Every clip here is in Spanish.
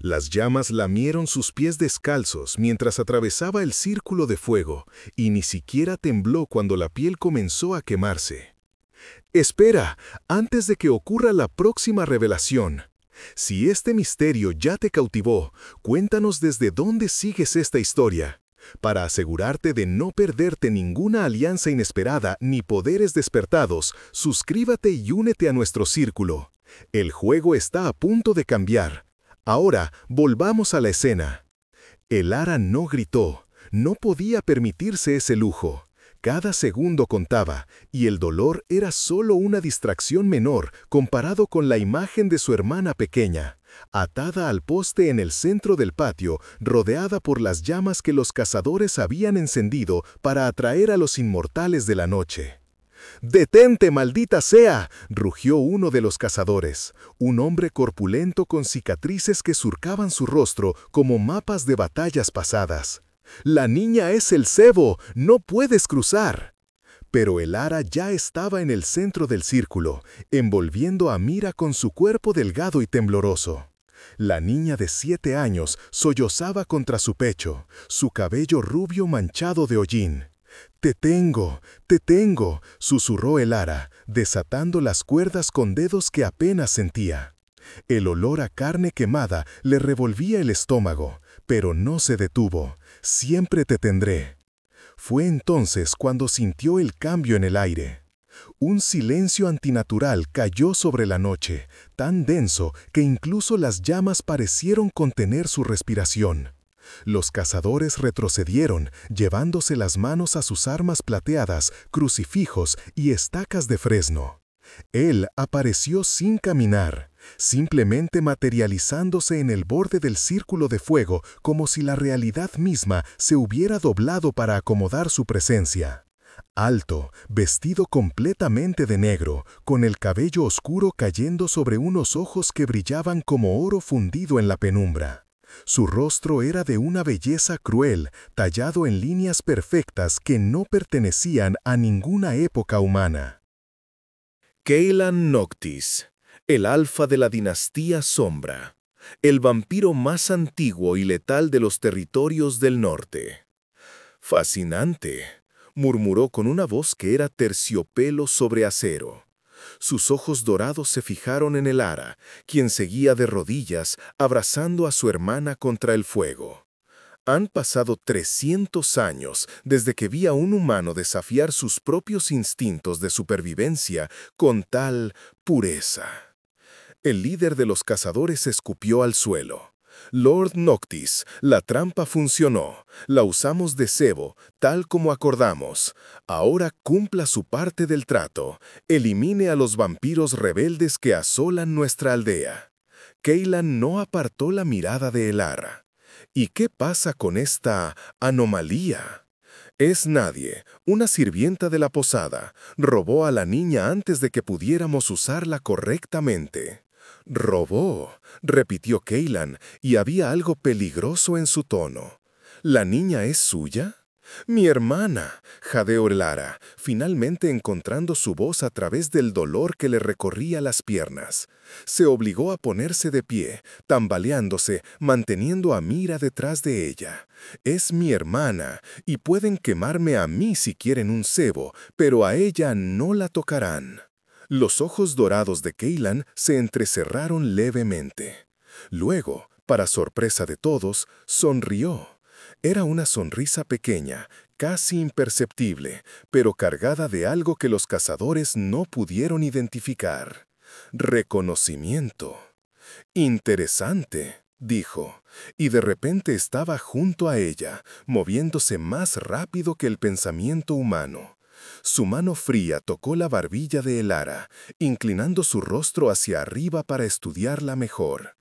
Las llamas lamieron sus pies descalzos mientras atravesaba el círculo de fuego, y ni siquiera tembló cuando la piel comenzó a quemarse. Espera, antes de que ocurra la próxima revelación. Si este misterio ya te cautivó, cuéntanos desde dónde sigues esta historia. Para asegurarte de no perderte ninguna alianza inesperada ni poderes despertados, suscríbete y únete a nuestro círculo. El juego está a punto de cambiar. Ahora, volvamos a la escena. Elara no gritó, no podía permitirse ese lujo. Cada segundo contaba, y el dolor era solo una distracción menor comparado con la imagen de su hermana pequeña, atada al poste en el centro del patio, rodeada por las llamas que los cazadores habían encendido para atraer a los inmortales de la noche. «¡Detente, maldita sea!», rugió uno de los cazadores, un hombre corpulento con cicatrices que surcaban su rostro como mapas de batallas pasadas. «¡La niña es el cebo! ¡No puedes cruzar!». Pero Elara ya estaba en el centro del círculo, envolviendo a Mira con su cuerpo delgado y tembloroso. La niña de 7 años sollozaba contra su pecho, su cabello rubio manchado de hollín. te tengo», susurró Elara, desatando las cuerdas con dedos que apenas sentía. El olor a carne quemada le revolvía el estómago, pero no se detuvo. «Siempre te tendré». Fue entonces cuando sintió el cambio en el aire. Un silencio antinatural cayó sobre la noche, tan denso que incluso las llamas parecieron contener su respiración. Los cazadores retrocedieron, llevándose las manos a sus armas plateadas, crucifijos y estacas de fresno. Él apareció sin caminar, simplemente materializándose en el borde del círculo de fuego como si la realidad misma se hubiera doblado para acomodar su presencia. Alto, vestido completamente de negro, con el cabello oscuro cayendo sobre unos ojos que brillaban como oro fundido en la penumbra. Su rostro era de una belleza cruel, tallado en líneas perfectas que no pertenecían a ninguna época humana. Caellan Noctis, el alfa de la dinastía Sombra, el vampiro más antiguo y letal de los territorios del norte. «Fascinante», murmuró con una voz que era terciopelo sobre acero. Sus ojos dorados se fijaron en Elara, quien seguía de rodillas, abrazando a su hermana contra el fuego. Han pasado 300 años desde que vi a un humano desafiar sus propios instintos de supervivencia con tal pureza. El líder de los cazadores escupió al suelo. «Lord Noctis, la trampa funcionó. La usamos de cebo, tal como acordamos. Ahora cumpla su parte del trato. Elimine a los vampiros rebeldes que asolan nuestra aldea». Caellan no apartó la mirada de Elara. «¿Y qué pasa con esta anomalía?» «Es nadie, una sirvienta de la posada. Robó a la niña antes de que pudiéramos usarla correctamente». «¿Robó?», repitió Caellan, y había algo peligroso en su tono. «¿La niña es suya?». «Mi hermana», jadeó Elara, finalmente encontrando su voz a través del dolor que le recorría las piernas. Se obligó a ponerse de pie, tambaleándose, manteniendo a Mira detrás de ella. «Es mi hermana, y pueden quemarme a mí si quieren un cebo, pero a ella no la tocarán». Los ojos dorados de Caellan se entrecerraron levemente. Luego, para sorpresa de todos, sonrió. Era una sonrisa pequeña, casi imperceptible, pero cargada de algo que los cazadores no pudieron identificar. Reconocimiento. «Interesante», dijo, y de repente estaba junto a ella, moviéndose más rápido que el pensamiento humano. Su mano fría tocó la barbilla de Elara, inclinando su rostro hacia arriba para estudiarla mejor.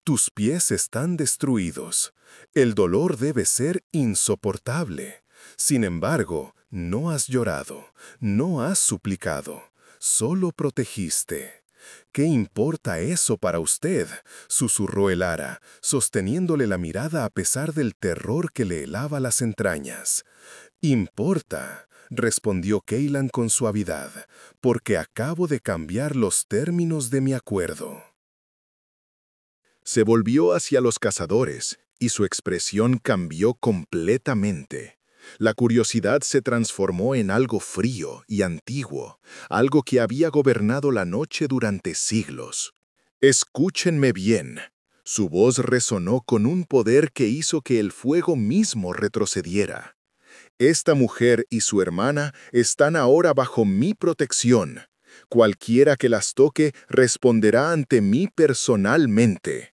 «Tus pies están destruidos. El dolor debe ser insoportable. Sin embargo, no has llorado, no has suplicado, solo protegiste». «¿Qué importa eso para usted?», susurró Elara, sosteniéndole la mirada a pesar del terror que le helaba las entrañas. «Importa», respondió Caellan con suavidad, «porque acabo de cambiar los términos de mi acuerdo». Se volvió hacia los cazadores, y su expresión cambió completamente. La curiosidad se transformó en algo frío y antiguo, algo que había gobernado la noche durante siglos. «Escúchenme bien». Su voz resonó con un poder que hizo que el fuego mismo retrocediera. «Esta mujer y su hermana están ahora bajo mi protección. Cualquiera que las toque responderá ante mí personalmente».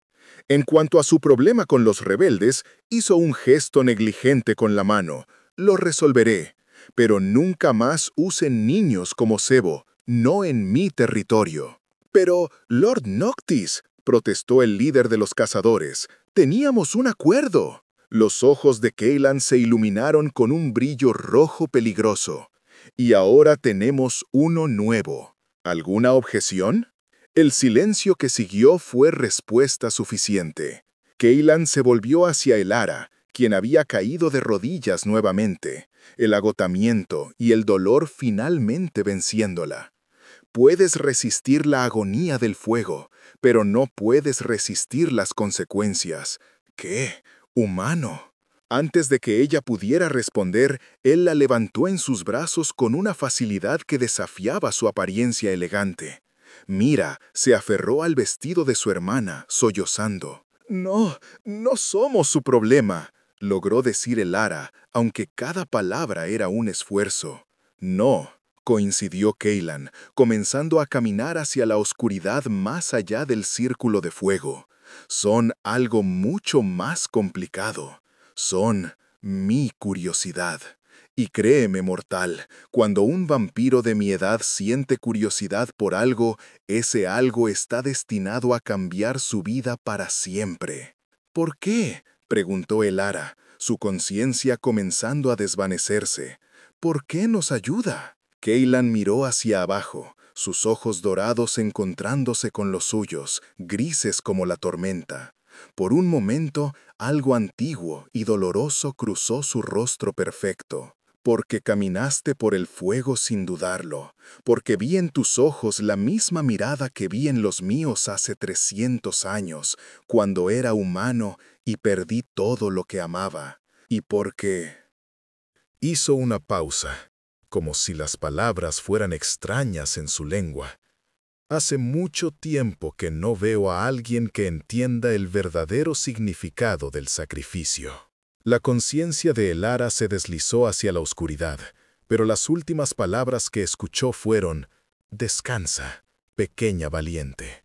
En cuanto a su problema con los rebeldes, hizo un gesto negligente con la mano. «Lo resolveré, pero nunca más usen niños como cebo, no en mi territorio». «Pero, Lord Noctis», protestó el líder de los cazadores, «teníamos un acuerdo». Los ojos de Kaylan se iluminaron con un brillo rojo peligroso. «Y ahora tenemos uno nuevo. ¿Alguna objeción?» El silencio que siguió fue respuesta suficiente. Kaylan se volvió hacia Elara, quien había caído de rodillas nuevamente, el agotamiento y el dolor finalmente venciéndola. «Puedes resistir la agonía del fuego, pero no puedes resistir las consecuencias». «¿Qué? ¿Humano?». Antes de que ella pudiera responder, él la levantó en sus brazos con una facilidad que desafiaba su apariencia elegante. Mira se aferró al vestido de su hermana, sollozando. «No, no somos su problema», logró decir Elara, aunque cada palabra era un esfuerzo. «No», coincidió Kaylan, comenzando a caminar hacia la oscuridad más allá del círculo de fuego. «Son algo mucho más complicado. Son mi curiosidad. Y créeme, mortal, cuando un vampiro de mi edad siente curiosidad por algo, ese algo está destinado a cambiar su vida para siempre». «¿Por qué?», preguntó Elara, su conciencia comenzando a desvanecerse. «¿Por qué nos ayuda?». Kaylan miró hacia abajo, sus ojos dorados encontrándose con los suyos, grises como la tormenta. Por un momento, algo antiguo y doloroso cruzó su rostro perfecto. «Porque caminaste por el fuego sin dudarlo, porque vi en tus ojos la misma mirada que vi en los míos hace 300 años, cuando era humano y perdí todo lo que amaba. Y porque...». Hizo una pausa, como si las palabras fueran extrañas en su lengua. «Hace mucho tiempo que no veo a alguien que entienda el verdadero significado del sacrificio». La conciencia de Elara se deslizó hacia la oscuridad, pero las últimas palabras que escuchó fueron: «Descansa, pequeña valiente.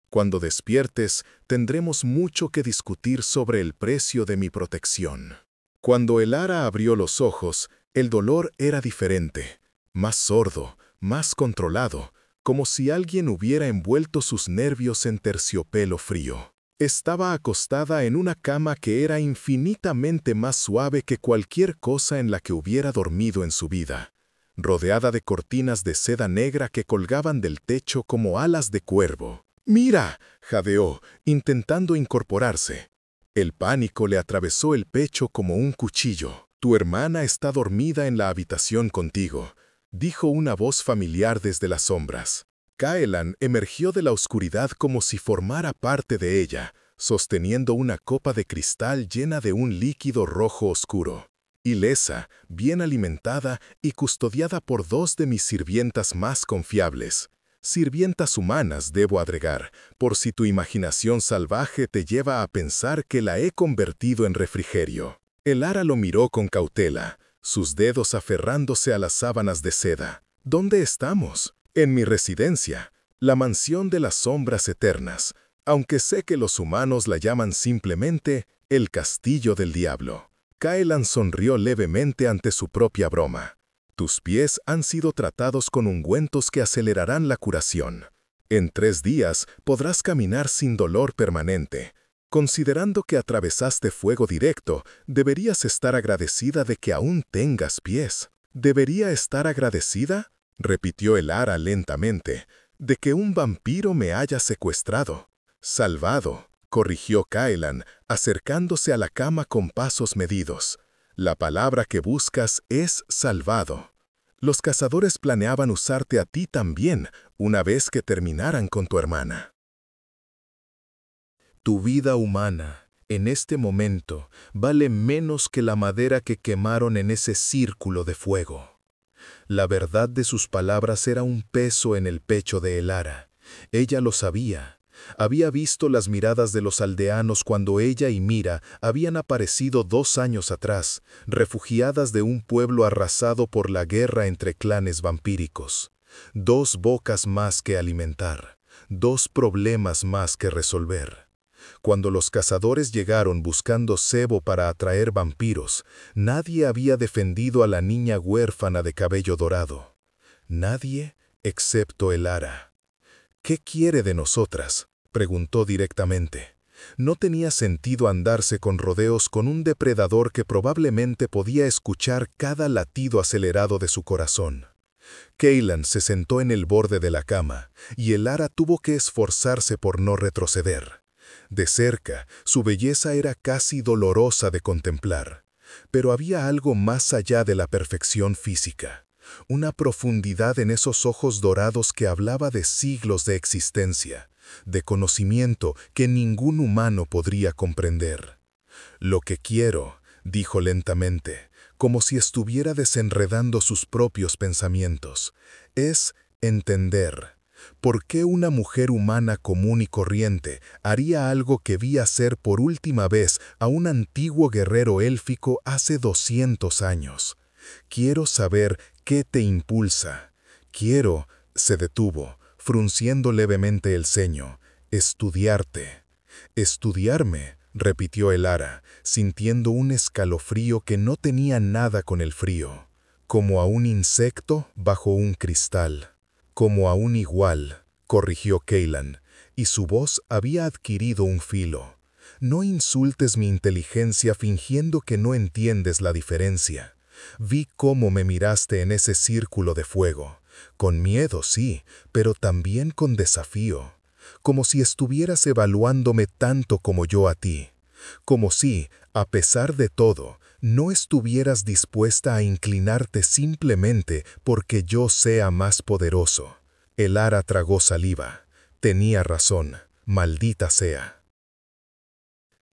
Cuando despiertes, tendremos mucho que discutir sobre el precio de mi protección». Cuando Elara abrió los ojos, el dolor era diferente, más sordo, más controlado, como si alguien hubiera envuelto sus nervios en terciopelo frío. Estaba acostada en una cama que era infinitamente más suave que cualquier cosa en la que hubiera dormido en su vida, rodeada de cortinas de seda negra que colgaban del techo como alas de cuervo. «Mira», jadeó, intentando incorporarse. El pánico le atravesó el pecho como un cuchillo. «Tu hermana está dormida en la habitación contigo», dijo una voz familiar desde las sombras. Kaylan emergió de la oscuridad como si formara parte de ella, sosteniendo una copa de cristal llena de un líquido rojo oscuro. Ilesa, bien alimentada y custodiada por dos de mis sirvientas más confiables. Sirvientas humanas, debo agregar, por si tu imaginación salvaje te lleva a pensar que la he convertido en refrigerio. Elara lo miró con cautela, sus dedos aferrándose a las sábanas de seda. «¿Dónde estamos?» «En mi residencia, la mansión de las sombras eternas, aunque sé que los humanos la llaman simplemente el castillo del diablo». Kaylan sonrió levemente ante su propia broma. «Tus pies han sido tratados con ungüentos que acelerarán la curación. En 3 días podrás caminar sin dolor permanente. Considerando que atravesaste fuego directo, deberías estar agradecida de que aún tengas pies». «¿Debería estar agradecida?», repitió Elara lentamente, «de que un vampiro me haya secuestrado». «Salvado», corrigió Kaylan, acercándose a la cama con pasos medidos. «La palabra que buscas es salvado. Los cazadores planeaban usarte a ti también, una vez que terminaran con tu hermana». Tu vida humana, en este momento, vale menos que la madera que quemaron en ese círculo de fuego. La verdad de sus palabras era un peso en el pecho de Elara. Ella lo sabía. Había visto las miradas de los aldeanos cuando ella y Mira habían aparecido 2 años atrás, refugiadas de un pueblo arrasado por la guerra entre clanes vampíricos. 2 bocas más que alimentar, 2 problemas más que resolver. Cuando los cazadores llegaron buscando cebo para atraer vampiros, nadie había defendido a la niña huérfana de cabello dorado. Nadie excepto Elara. ¿Qué quiere de nosotras?, preguntó directamente. No tenía sentido andarse con rodeos con un depredador que probablemente podía escuchar cada latido acelerado de su corazón. Kaylan se sentó en el borde de la cama, y Elara tuvo que esforzarse por no retroceder. De cerca, su belleza era casi dolorosa de contemplar, pero había algo más allá de la perfección física, una profundidad en esos ojos dorados que hablaba de siglos de existencia, de conocimiento que ningún humano podría comprender. «Lo que quiero», dijo lentamente, como si estuviera desenredando sus propios pensamientos, «es entender. ¿Por qué una mujer humana común y corriente haría algo que vi hacer por última vez a un antiguo guerrero élfico hace 200 años? Quiero saber qué te impulsa. Quiero», se detuvo, frunciendo levemente el ceño, «estudiarte». «Estudiarme», repitió Elara, sintiendo un escalofrío que no tenía nada con el frío. «Como a un insecto bajo un cristal». «Como a un igual», corrigió Kaylan, y su voz había adquirido un filo. «No insultes mi inteligencia fingiendo que no entiendes la diferencia. Vi cómo me miraste en ese círculo de fuego. Con miedo, sí, pero también con desafío. Como si estuvieras evaluándome tanto como yo a ti. Como si, a pesar de todo, no estuvieras dispuesta a inclinarte simplemente porque yo sea más poderoso». Elara tragó saliva. Tenía razón, maldita sea.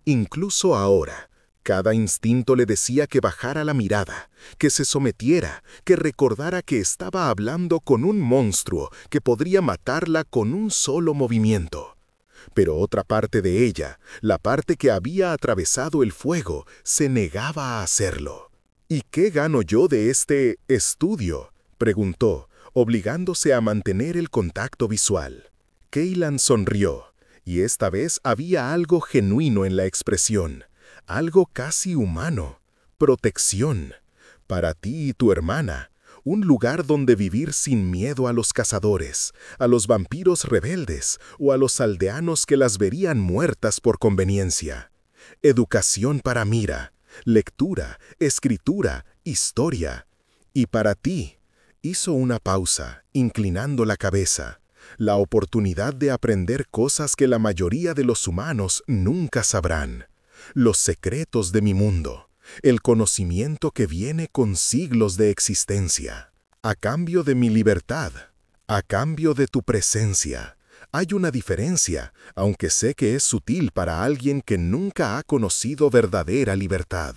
Incluso ahora, cada instinto le decía que bajara la mirada, que se sometiera, que recordara que estaba hablando con un monstruo que podría matarla con un solo movimiento. Pero otra parte de ella, la parte que había atravesado el fuego, se negaba a hacerlo. «¿Y qué gano yo de este estudio?», preguntó, obligándose a mantener el contacto visual. Kaylan sonrió, y esta vez había algo genuino en la expresión, algo casi humano. «Protección. Para ti y tu hermana. Un lugar donde vivir sin miedo a los cazadores, a los vampiros rebeldes o a los aldeanos que las verían muertas por conveniencia. Educación para Mira, lectura, escritura, historia. Y para ti», hizo una pausa, inclinando la cabeza, «la oportunidad de aprender cosas que la mayoría de los humanos nunca sabrán. Los secretos de mi mundo. El conocimiento que viene con siglos de existencia. A cambio de mi libertad. A cambio de tu presencia. Hay una diferencia, aunque sé que es sutil para alguien que nunca ha conocido verdadera libertad».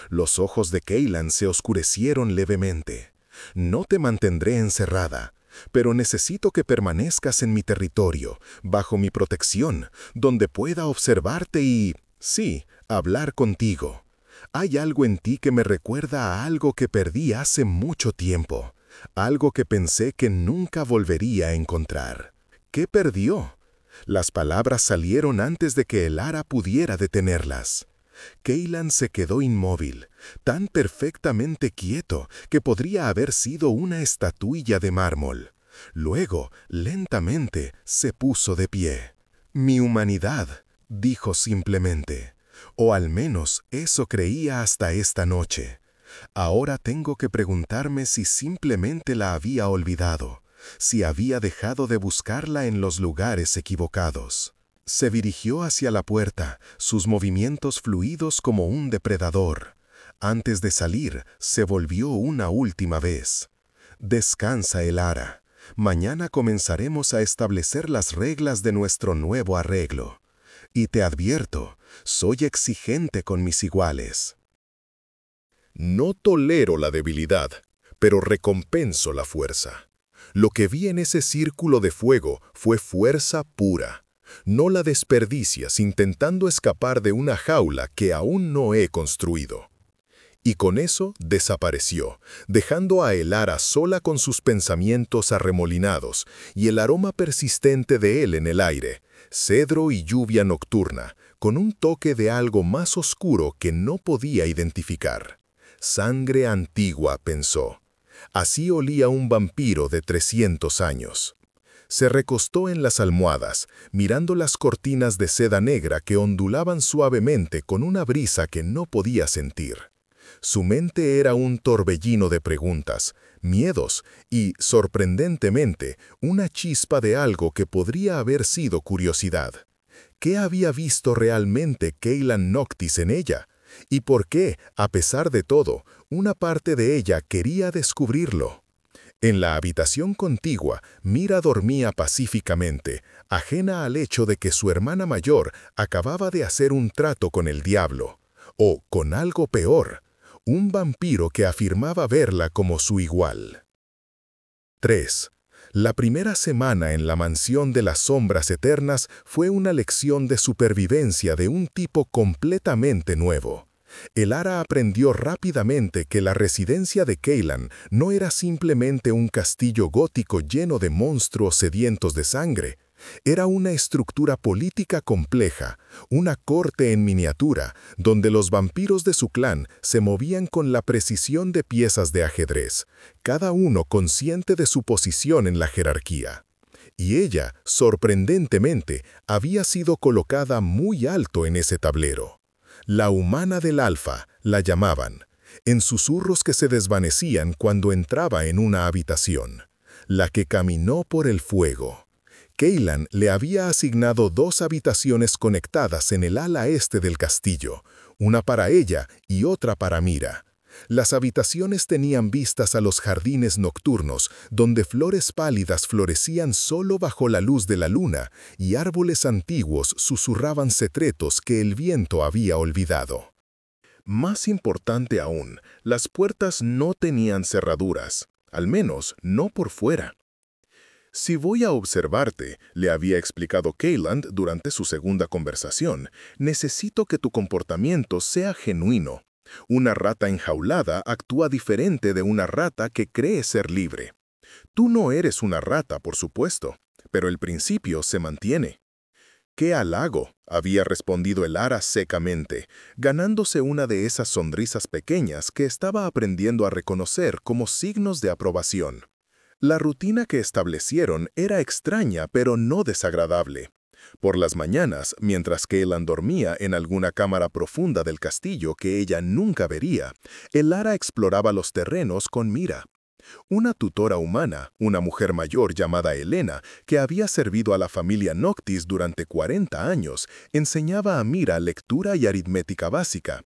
Los ojos de Kaylan se oscurecieron levemente. «No te mantendré encerrada, pero necesito que permanezcas en mi territorio, bajo mi protección, donde pueda observarte y, sí, hablar contigo. Hay algo en ti que me recuerda a algo que perdí hace mucho tiempo, algo que pensé que nunca volvería a encontrar». «¿Qué perdió?». Las palabras salieron antes de que Elara pudiera detenerlas. Kaylan se quedó inmóvil, tan perfectamente quieto que podría haber sido una estatuilla de mármol. Luego, lentamente, se puso de pie. «Mi humanidad», dijo simplemente. O al menos eso creía hasta esta noche. Ahora tengo que preguntarme si simplemente la había olvidado, si había dejado de buscarla en los lugares equivocados. Se dirigió hacia la puerta, sus movimientos fluidos como un depredador. Antes de salir, se volvió una última vez. «Descansa, Elara. Mañana comenzaremos a establecer las reglas de nuestro nuevo arreglo». Y te advierto, soy exigente con mis iguales. No tolero la debilidad, pero recompenso la fuerza. Lo que vi en ese círculo de fuego fue fuerza pura. No la desperdicias intentando escapar de una jaula que aún no he construido. Y con eso desapareció, dejando a Elara sola con sus pensamientos arremolinados y el aroma persistente de él en el aire, cedro y lluvia nocturna, con un toque de algo más oscuro que no podía identificar. Sangre antigua, pensó. Así olía un vampiro de 300 años. Se recostó en las almohadas, mirando las cortinas de seda negra que ondulaban suavemente con una brisa que no podía sentir. Su mente era un torbellino de preguntas, miedos y, sorprendentemente, una chispa de algo que podría haber sido curiosidad. ¿Qué había visto realmente Keylan Noctis en ella? ¿Y por qué, a pesar de todo, una parte de ella quería descubrirlo? En la habitación contigua, Mira dormía pacíficamente, ajena al hecho de que su hermana mayor acababa de hacer un trato con el diablo, o con algo peor, un vampiro que afirmaba verla como su igual. 3. La primera semana en la mansión de las sombras eternas fue una lección de supervivencia de un tipo completamente nuevo. Elara aprendió rápidamente que la residencia de Keylan no era simplemente un castillo gótico lleno de monstruos sedientos de sangre. Era una estructura política compleja, una corte en miniatura, donde los vampiros de su clan se movían con la precisión de piezas de ajedrez, cada uno consciente de su posición en la jerarquía. Y ella, sorprendentemente, había sido colocada muy alto en ese tablero. La humana del alfa, la llamaban, en susurros que se desvanecían cuando entraba en una habitación. La que caminó por el fuego. Keylan le había asignado 2 habitaciones conectadas en el ala este del castillo, una para ella y otra para Mira. Las habitaciones tenían vistas a los jardines nocturnos, donde flores pálidas florecían solo bajo la luz de la luna y árboles antiguos susurraban secretos que el viento había olvidado. Más importante aún, las puertas no tenían cerraduras, al menos no por fuera. Si voy a observarte, le había explicado Keylan durante su segunda conversación, necesito que tu comportamiento sea genuino. Una rata enjaulada actúa diferente de una rata que cree ser libre. Tú no eres una rata, por supuesto, pero el principio se mantiene. ¡Qué halago!, había respondido Elara secamente, ganándose una de esas sonrisas pequeñas que estaba aprendiendo a reconocer como signos de aprobación. La rutina que establecieron era extraña pero no desagradable. Por las mañanas, mientras Keylan dormía en alguna cámara profunda del castillo que ella nunca vería, Elara exploraba los terrenos con Mira. Una tutora humana, una mujer mayor llamada Helena, que había servido a la familia Noctis durante 40 años, enseñaba a Mira lectura y aritmética básica.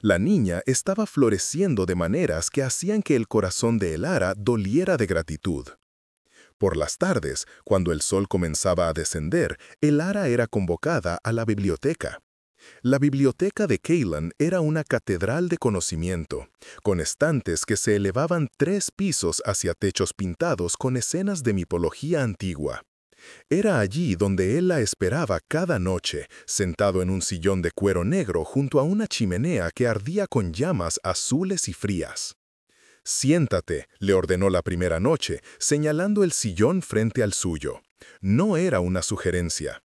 La niña estaba floreciendo de maneras que hacían que el corazón de Elara doliera de gratitud. Por las tardes, cuando el sol comenzaba a descender, Elara era convocada a la biblioteca. La biblioteca de Keylan era una catedral de conocimiento, con estantes que se elevaban 3 pisos hacia techos pintados con escenas de mitología antigua. Era allí donde él la esperaba cada noche, sentado en un sillón de cuero negro junto a una chimenea que ardía con llamas azules y frías. «Siéntate», le ordenó la primera noche, señalando el sillón frente al suyo. No era una sugerencia.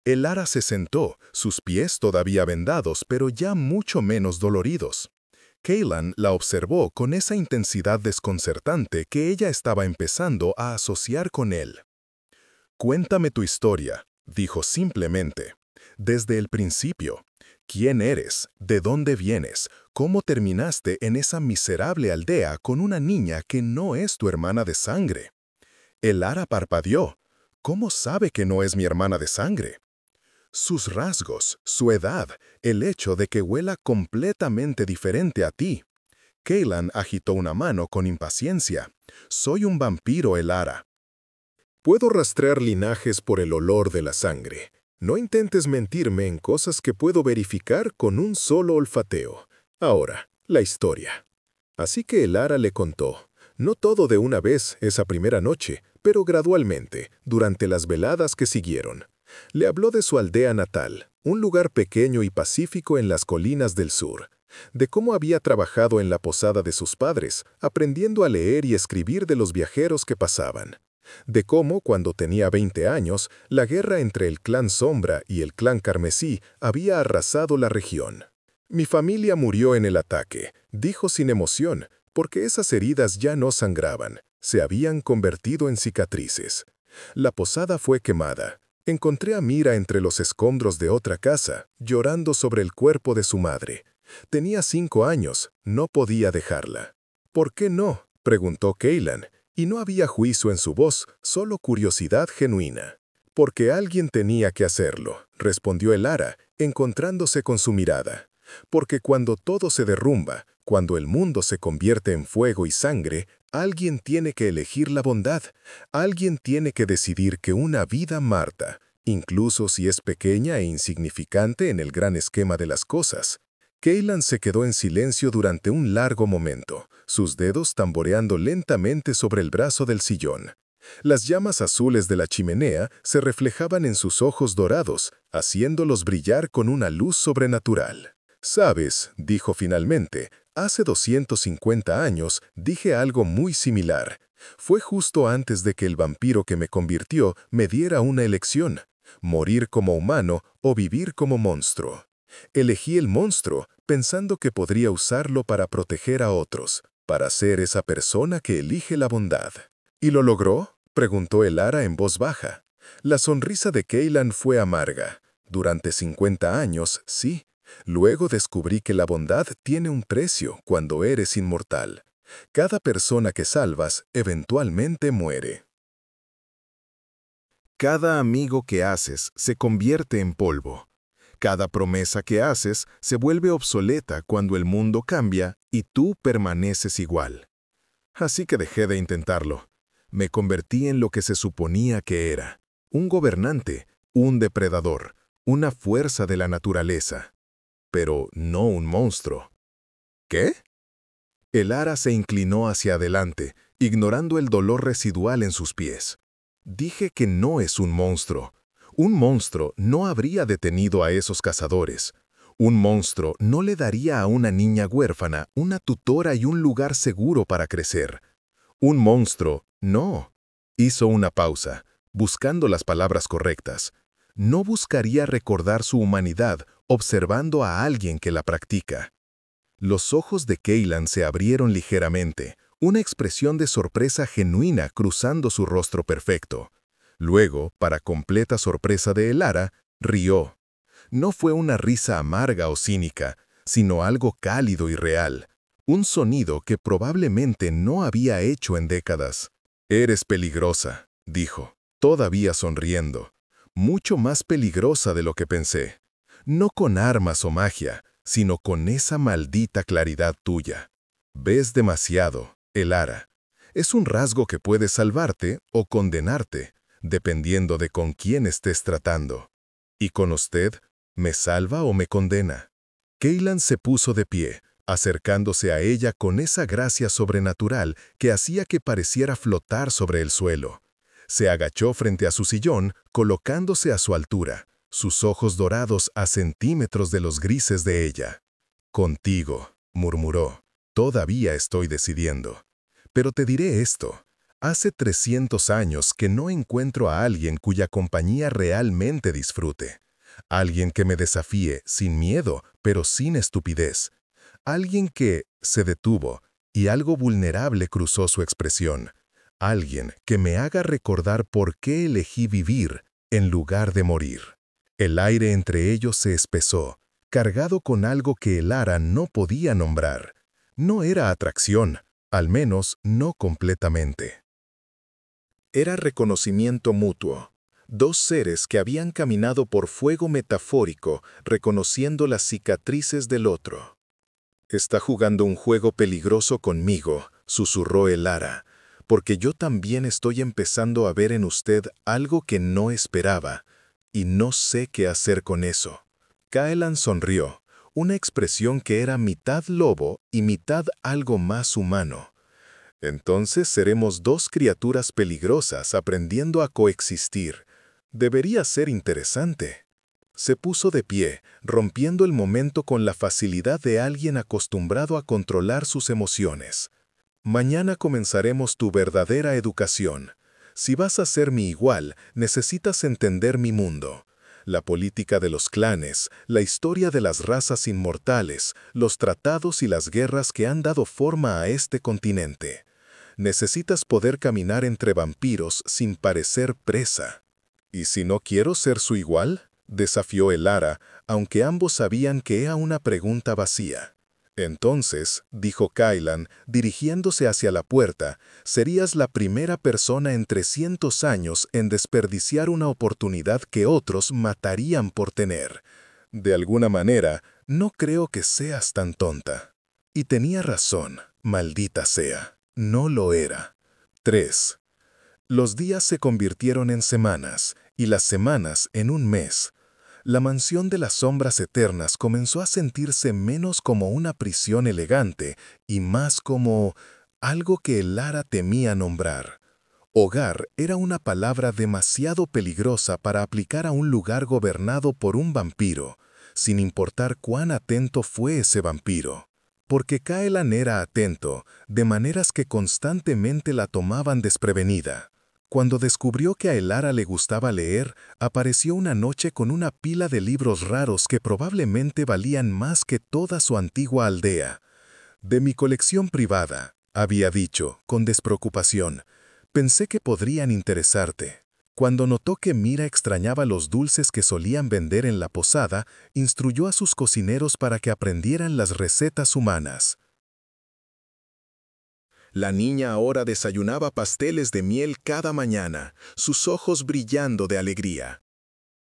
Elara se sentó, sus pies todavía vendados, pero ya mucho menos doloridos. Keylan la observó con esa intensidad desconcertante que ella estaba empezando a asociar con él. «Cuéntame tu historia», dijo simplemente. «Desde el principio. ¿Quién eres? ¿De dónde vienes? ¿Cómo terminaste en esa miserable aldea con una niña que no es tu hermana de sangre?» Elara parpadeó. «¿Cómo sabe que no es mi hermana de sangre?» «Sus rasgos, su edad, el hecho de que huela completamente diferente a ti». Keylan agitó una mano con impaciencia. «Soy un vampiro, Elara. Puedo rastrear linajes por el olor de la sangre. No intentes mentirme en cosas que puedo verificar con un solo olfateo. Ahora, la historia. Así que Elara le contó, no todo de una vez esa primera noche, pero gradualmente, durante las veladas que siguieron. Le habló de su aldea natal, un lugar pequeño y pacífico en las colinas del sur, de cómo había trabajado en la posada de sus padres, aprendiendo a leer y escribir de los viajeros que pasaban, de cómo, cuando tenía 20 años, la guerra entre el clan Sombra y el clan Carmesí había arrasado la región. Mi familia murió en el ataque, dijo sin emoción, porque esas heridas ya no sangraban, se habían convertido en cicatrices. La posada fue quemada. Encontré a Mira entre los escombros de otra casa, llorando sobre el cuerpo de su madre. Tenía 5 años, no podía dejarla. ¿Por qué no?, preguntó Kaylan, y no había juicio en su voz, solo curiosidad genuina. Porque alguien tenía que hacerlo, respondió Elara, encontrándose con su mirada. Porque cuando todo se derrumba, cuando el mundo se convierte en fuego y sangre, alguien tiene que elegir la bondad, alguien tiene que decidir que una vida marta, incluso si es pequeña e insignificante en el gran esquema de las cosas. Kaylan se quedó en silencio durante un largo momento, sus dedos tamboreando lentamente sobre el brazo del sillón. Las llamas azules de la chimenea se reflejaban en sus ojos dorados, haciéndolos brillar con una luz sobrenatural. «Sabes», dijo finalmente, «hace 250 años dije algo muy similar. Fue justo antes de que el vampiro que me convirtió me diera una elección, morir como humano o vivir como monstruo. Elegí el monstruo pensando que podría usarlo para proteger a otros, para ser esa persona que elige la bondad». «¿Y lo logró?», preguntó Elara en voz baja. La sonrisa de Kaylan fue amarga. «Durante 50 años, sí. Luego descubrí que la bondad tiene un precio cuando eres inmortal. Cada persona que salvas eventualmente muere. Cada amigo que haces se convierte en polvo. Cada promesa que haces se vuelve obsoleta cuando el mundo cambia y tú permaneces igual. Así que dejé de intentarlo. Me convertí en lo que se suponía que era, un gobernante, un depredador, una fuerza de la naturaleza. Pero no un monstruo». «¿Qué?». Elara se inclinó hacia adelante, ignorando el dolor residual en sus pies. «Dije que no es un monstruo. Un monstruo no habría detenido a esos cazadores. Un monstruo no le daría a una niña huérfana una tutora y un lugar seguro para crecer. Un monstruo, no». Hizo una pausa, buscando las palabras correctas. «No buscaría recordar su humanidad observando a alguien que la practica». Los ojos de Kaylan se abrieron ligeramente, una expresión de sorpresa genuina cruzando su rostro perfecto. Luego, para completa sorpresa de Elara, rió. No fue una risa amarga o cínica, sino algo cálido y real. Un sonido que probablemente no había hecho en décadas. «Eres peligrosa», dijo, todavía sonriendo. «Mucho más peligrosa de lo que pensé. No con armas o magia, sino con esa maldita claridad tuya. Ves demasiado, Elara. Es un rasgo que puede salvarte o condenarte, dependiendo de con quién estés tratando. ¿Y con usted, me salva o me condena?». Kaylan se puso de pie, acercándose a ella con esa gracia sobrenatural que hacía que pareciera flotar sobre el suelo. Se agachó frente a su sillón, colocándose a su altura, sus ojos dorados a centímetros de los grises de ella. «Contigo», murmuró, «todavía estoy decidiendo. Pero te diré esto. Hace 300 años que no encuentro a alguien cuya compañía realmente disfrute. Alguien que me desafíe sin miedo, pero sin estupidez. Alguien que se detuvo y algo vulnerable cruzó su expresión. Alguien que me haga recordar por qué elegí vivir en lugar de morir». El aire entre ellos se espesó, cargado con algo que Elara no podía nombrar. No era atracción, al menos no completamente. Era reconocimiento mutuo. Dos seres que habían caminado por fuego metafórico, reconociendo las cicatrices del otro. «Está jugando un juego peligroso conmigo», susurró Elara, «porque yo también estoy empezando a ver en usted algo que no esperaba. y no sé qué hacer con eso. Caelan sonrió, una expresión que era mitad lobo y mitad algo más humano. Entonces seremos dos criaturas peligrosas aprendiendo a coexistir. Debería ser interesante. Se puso de pie, rompiendo el momento con la facilidad de alguien acostumbrado a controlar sus emociones. Mañana comenzaremos tu verdadera educación. Si vas a ser mi igual, necesitas entender mi mundo. La política de los clanes, la historia de las razas inmortales, los tratados y las guerras que han dado forma a este continente. Necesitas poder caminar entre vampiros sin parecer presa. ¿Y si no quiero ser su igual?, desafió Elara, aunque ambos sabían que era una pregunta vacía. Entonces, dijo Caelan, dirigiéndose hacia la puerta, serías la primera persona en 300 años en desperdiciar una oportunidad que otros matarían por tener. De alguna manera, no creo que seas tan tonta. Y tenía razón, maldita sea. No lo era. 3. Los días se convirtieron en semanas, y las semanas en un mes. La mansión de las sombras eternas comenzó a sentirse menos como una prisión elegante y más como algo que Elara temía nombrar. Hogar era una palabra demasiado peligrosa para aplicar a un lugar gobernado por un vampiro, sin importar cuán atento fue ese vampiro. Porque Caelan era atento, de maneras que constantemente la tomaban desprevenida. Cuando descubrió que a Elara le gustaba leer, apareció una noche con una pila de libros raros que probablemente valían más que toda su antigua aldea. De mi colección privada, había dicho, con despreocupación, pensé que podrían interesarte. Cuando notó que Mira extrañaba los dulces que solían vender en la posada, instruyó a sus cocineros para que aprendieran las recetas humanas. La niña ahora desayunaba pasteles de miel cada mañana, sus ojos brillando de alegría.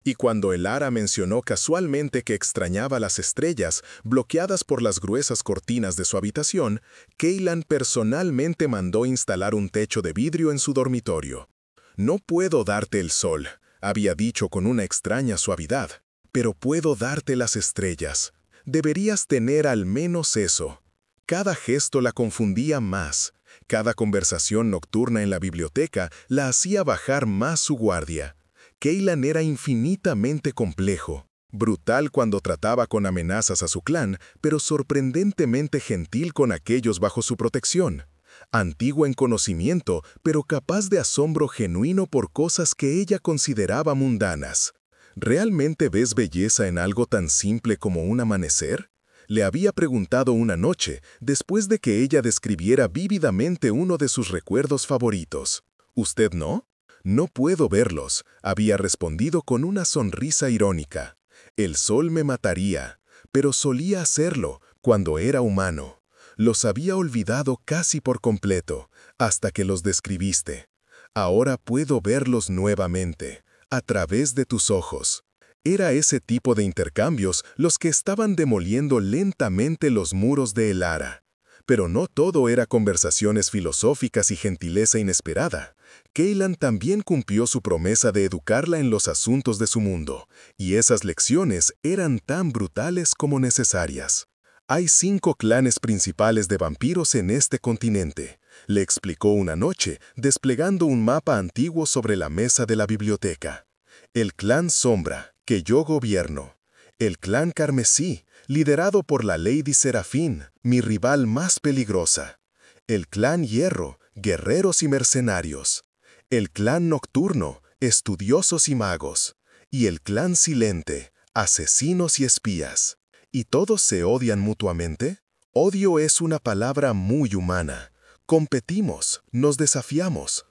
Y cuando Elara mencionó casualmente que extrañaba las estrellas, bloqueadas por las gruesas cortinas de su habitación, Caelan personalmente mandó instalar un techo de vidrio en su dormitorio. «No puedo darte el sol», había dicho con una extraña suavidad, «pero puedo darte las estrellas. Deberías tener al menos eso». Cada gesto la confundía más. Cada conversación nocturna en la biblioteca la hacía bajar más su guardia. Caelan era infinitamente complejo, brutal cuando trataba con amenazas a su clan, pero sorprendentemente gentil con aquellos bajo su protección. Antiguo en conocimiento, pero capaz de asombro genuino por cosas que ella consideraba mundanas. ¿Realmente ves belleza en algo tan simple como un amanecer?, le había preguntado una noche, después de que ella describiera vívidamente uno de sus recuerdos favoritos. ¿Usted no? No puedo verlos, había respondido con una sonrisa irónica. El sol me mataría, pero solía hacerlo cuando era humano. Los había olvidado casi por completo, hasta que los describiste. Ahora puedo verlos nuevamente, a través de tus ojos. Era ese tipo de intercambios los que estaban demoliendo lentamente los muros de Elara. Pero no todo era conversaciones filosóficas y gentileza inesperada. Caelan también cumplió su promesa de educarla en los asuntos de su mundo, y esas lecciones eran tan brutales como necesarias. Hay 5 clanes principales de vampiros en este continente, le explicó una noche, desplegando un mapa antiguo sobre la mesa de la biblioteca. El clan Sombra, que yo gobierno. El clan Carmesí, liderado por la Lady Serafín, mi rival más peligrosa. El clan Hierro, guerreros y mercenarios. El clan Nocturno, estudiosos y magos. Y el clan Silente, asesinos y espías. ¿Y todos se odian mutuamente? Odio es una palabra muy humana. Competimos, nos desafiamos.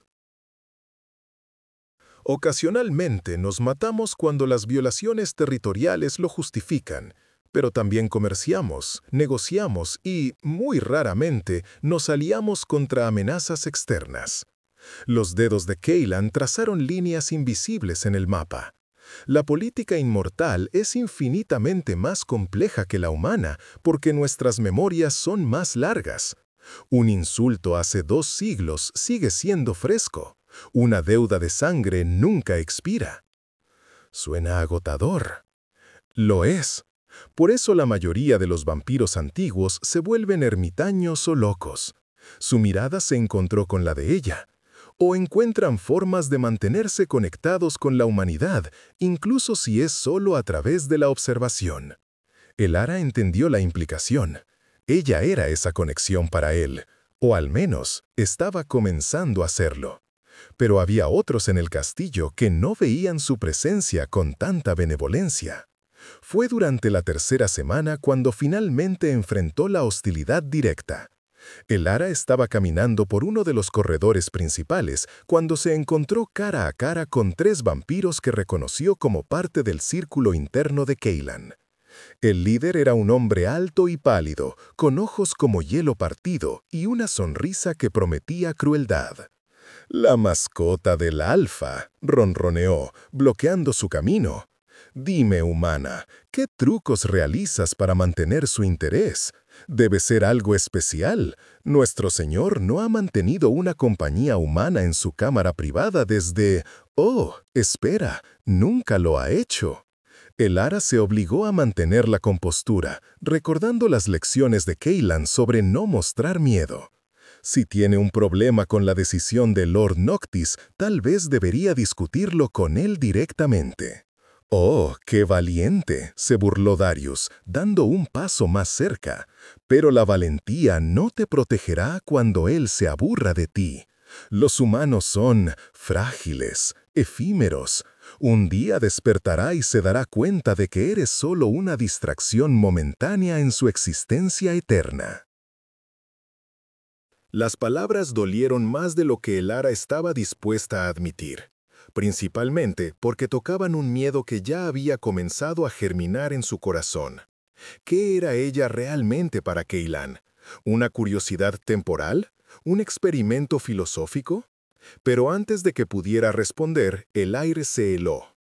Ocasionalmente nos matamos cuando las violaciones territoriales lo justifican, pero también comerciamos, negociamos y, muy raramente, nos aliamos contra amenazas externas. Los dedos de Caelan trazaron líneas invisibles en el mapa. La política inmortal es infinitamente más compleja que la humana porque nuestras memorias son más largas. Un insulto hace 2 siglos sigue siendo fresco. Una deuda de sangre nunca expira. Suena agotador. Lo es. Por eso la mayoría de los vampiros antiguos se vuelven ermitaños o locos. Su mirada se encontró con la de ella. O encuentran formas de mantenerse conectados con la humanidad, incluso si es solo a través de la observación. Elara entendió la implicación. Ella era esa conexión para él, o al menos estaba comenzando a hacerlo. Pero había otros en el castillo que no veían su presencia con tanta benevolencia. Fue durante la tercera semana cuando finalmente enfrentó la hostilidad directa. Elara estaba caminando por uno de los corredores principales cuando se encontró cara a cara con 3 vampiros que reconoció como parte del círculo interno de Kaylan. El líder era un hombre alto y pálido, con ojos como hielo partido y una sonrisa que prometía crueldad. «La mascota del Alfa», ronroneó, bloqueando su camino. «Dime, humana, ¿qué trucos realizas para mantener su interés? Debe ser algo especial. Nuestro señor no ha mantenido una compañía humana en su cámara privada desde... Oh, espera, nunca lo ha hecho». Elara se obligó a mantener la compostura, recordando las lecciones de Kaylan sobre no mostrar miedo. Si tiene un problema con la decisión de Lord Noctis, tal vez debería discutirlo con él directamente. «Oh, qué valiente», se burló Darius, dando un paso más cerca. «Pero la valentía no te protegerá cuando él se aburra de ti. Los humanos son frágiles, efímeros. Un día despertará y se dará cuenta de que eres solo una distracción momentánea en su existencia eterna». Las palabras dolieron más de lo que Elara estaba dispuesta a admitir, principalmente porque tocaban un miedo que ya había comenzado a germinar en su corazón. ¿Qué era ella realmente para Kaylan? ¿Una curiosidad temporal? ¿Un experimento filosófico? Pero antes de que pudiera responder, el aire se heló.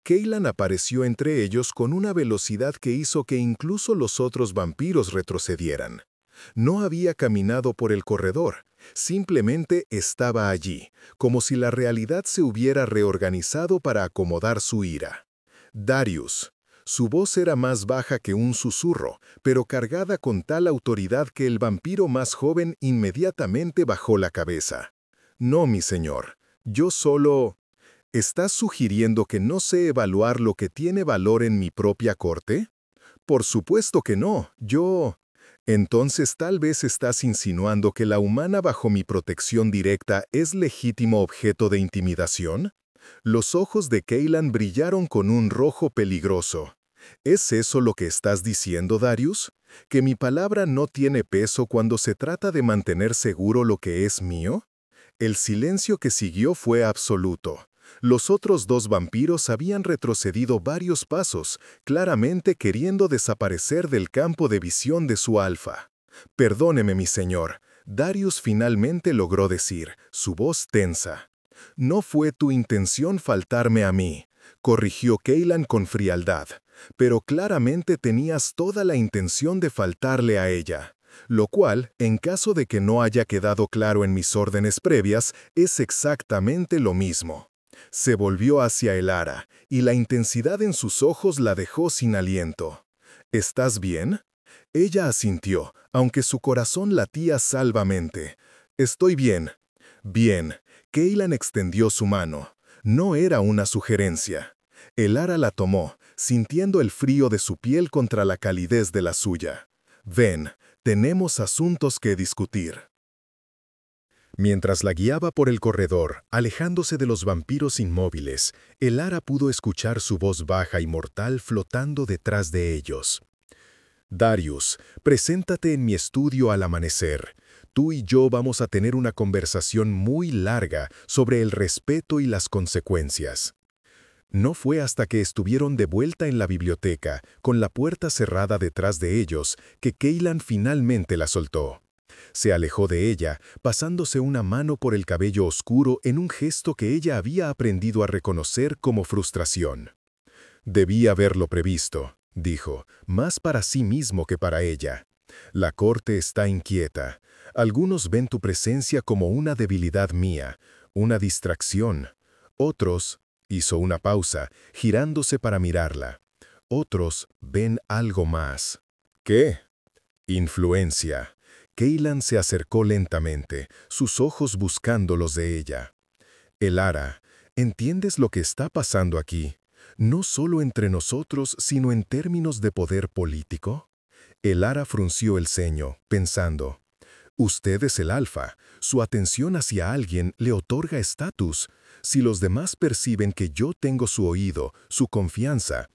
Kaylan apareció entre ellos con una velocidad que hizo que incluso los otros vampiros retrocedieran. No había caminado por el corredor, simplemente estaba allí, como si la realidad se hubiera reorganizado para acomodar su ira. Darius. Su voz era más baja que un susurro, pero cargada con tal autoridad que el vampiro más joven inmediatamente bajó la cabeza. «No, mi señor, yo solo... ¿Estás sugiriendo que no sé evaluar lo que tiene valor en mi propia corte? Por supuesto que no, yo... Entonces tal vez estás insinuando que la humana bajo mi protección directa es legítimo objeto de intimidación». Los ojos de Kaylan brillaron con un rojo peligroso. ¿Es eso lo que estás diciendo, Darius? ¿Que mi palabra no tiene peso cuando se trata de mantener seguro lo que es mío? El silencio que siguió fue absoluto. Los otros 2 vampiros habían retrocedido varios pasos, claramente queriendo desaparecer del campo de visión de su alfa. «Perdóneme, mi señor», Darius finalmente logró decir, su voz tensa. «No fue tu intención faltarme a mí», corrigió Kaylan con frialdad, «pero claramente tenías toda la intención de faltarle a ella. Lo cual, en caso de que no haya quedado claro en mis órdenes previas, es exactamente lo mismo». Se volvió hacia Elara, y la intensidad en sus ojos la dejó sin aliento. «¿Estás bien?» Ella asintió, aunque su corazón latía salvamente. «Estoy bien». «Bien». Kaylan extendió su mano. No era una sugerencia. Elara la tomó, sintiendo el frío de su piel contra la calidez de la suya. «Ven, tenemos asuntos que discutir». Mientras la guiaba por el corredor, alejándose de los vampiros inmóviles, Elara pudo escuchar su voz baja y mortal flotando detrás de ellos. «Darius, preséntate en mi estudio al amanecer. Tú y yo vamos a tener una conversación muy larga sobre el respeto y las consecuencias». No fue hasta que estuvieron de vuelta en la biblioteca, con la puerta cerrada detrás de ellos, que Kaylan finalmente la soltó. Se alejó de ella, pasándose una mano por el cabello oscuro en un gesto que ella había aprendido a reconocer como frustración. «Debí haberlo previsto», dijo, más para sí mismo que para ella. «La corte está inquieta. Algunos ven tu presencia como una debilidad mía, una distracción. Otros, Hizo una pausa, girándose para mirarla. Otros ven algo más. ¿Qué? Influencia. Kaylan se acercó lentamente, sus ojos buscando los de ella. Elara, ¿entiendes lo que está pasando aquí? No solo entre nosotros, sino en términos de poder político. Elara frunció el ceño, pensando. Usted es el alfa. Su atención hacia alguien le otorga estatus. Si los demás perciben que yo tengo su oído, su confianza,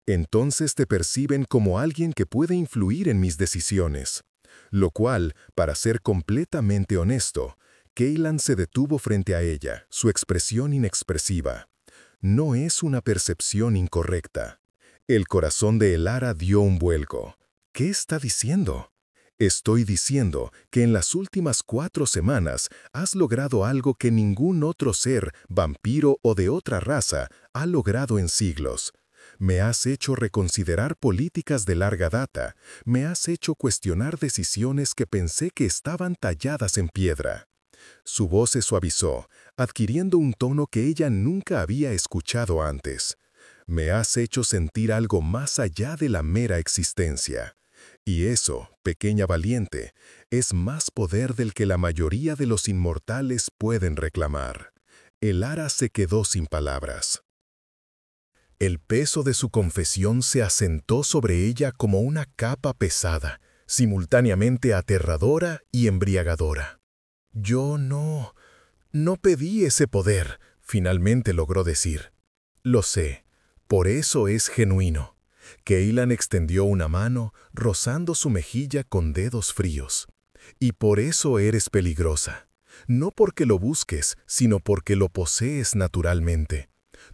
entonces te perciben como alguien que puede influir en mis decisiones. Lo cual, para ser completamente honesto, Kaylan se detuvo frente a ella, su expresión inexpresiva. No es una percepción incorrecta. El corazón de Elara dio un vuelco. ¿Qué está diciendo? Estoy diciendo que en las últimas 4 semanas has logrado algo que ningún otro ser, vampiro o de otra raza, ha logrado en siglos. Me has hecho reconsiderar políticas de larga data. Me has hecho cuestionar decisiones que pensé que estaban talladas en piedra. Su voz se suavizó, adquiriendo un tono que ella nunca había escuchado antes. Me has hecho sentir algo más allá de la mera existencia. Y eso, pequeña valiente, es más poder del que la mayoría de los inmortales pueden reclamar. Elara se quedó sin palabras. El peso de su confesión se asentó sobre ella como una capa pesada, simultáneamente aterradora y embriagadora. Yo no pedí ese poder, finalmente logró decir. Lo sé, por eso es genuino. Kaylan extendió una mano, rozando su mejilla con dedos fríos. Y por eso eres peligrosa. No porque lo busques, sino porque lo posees naturalmente.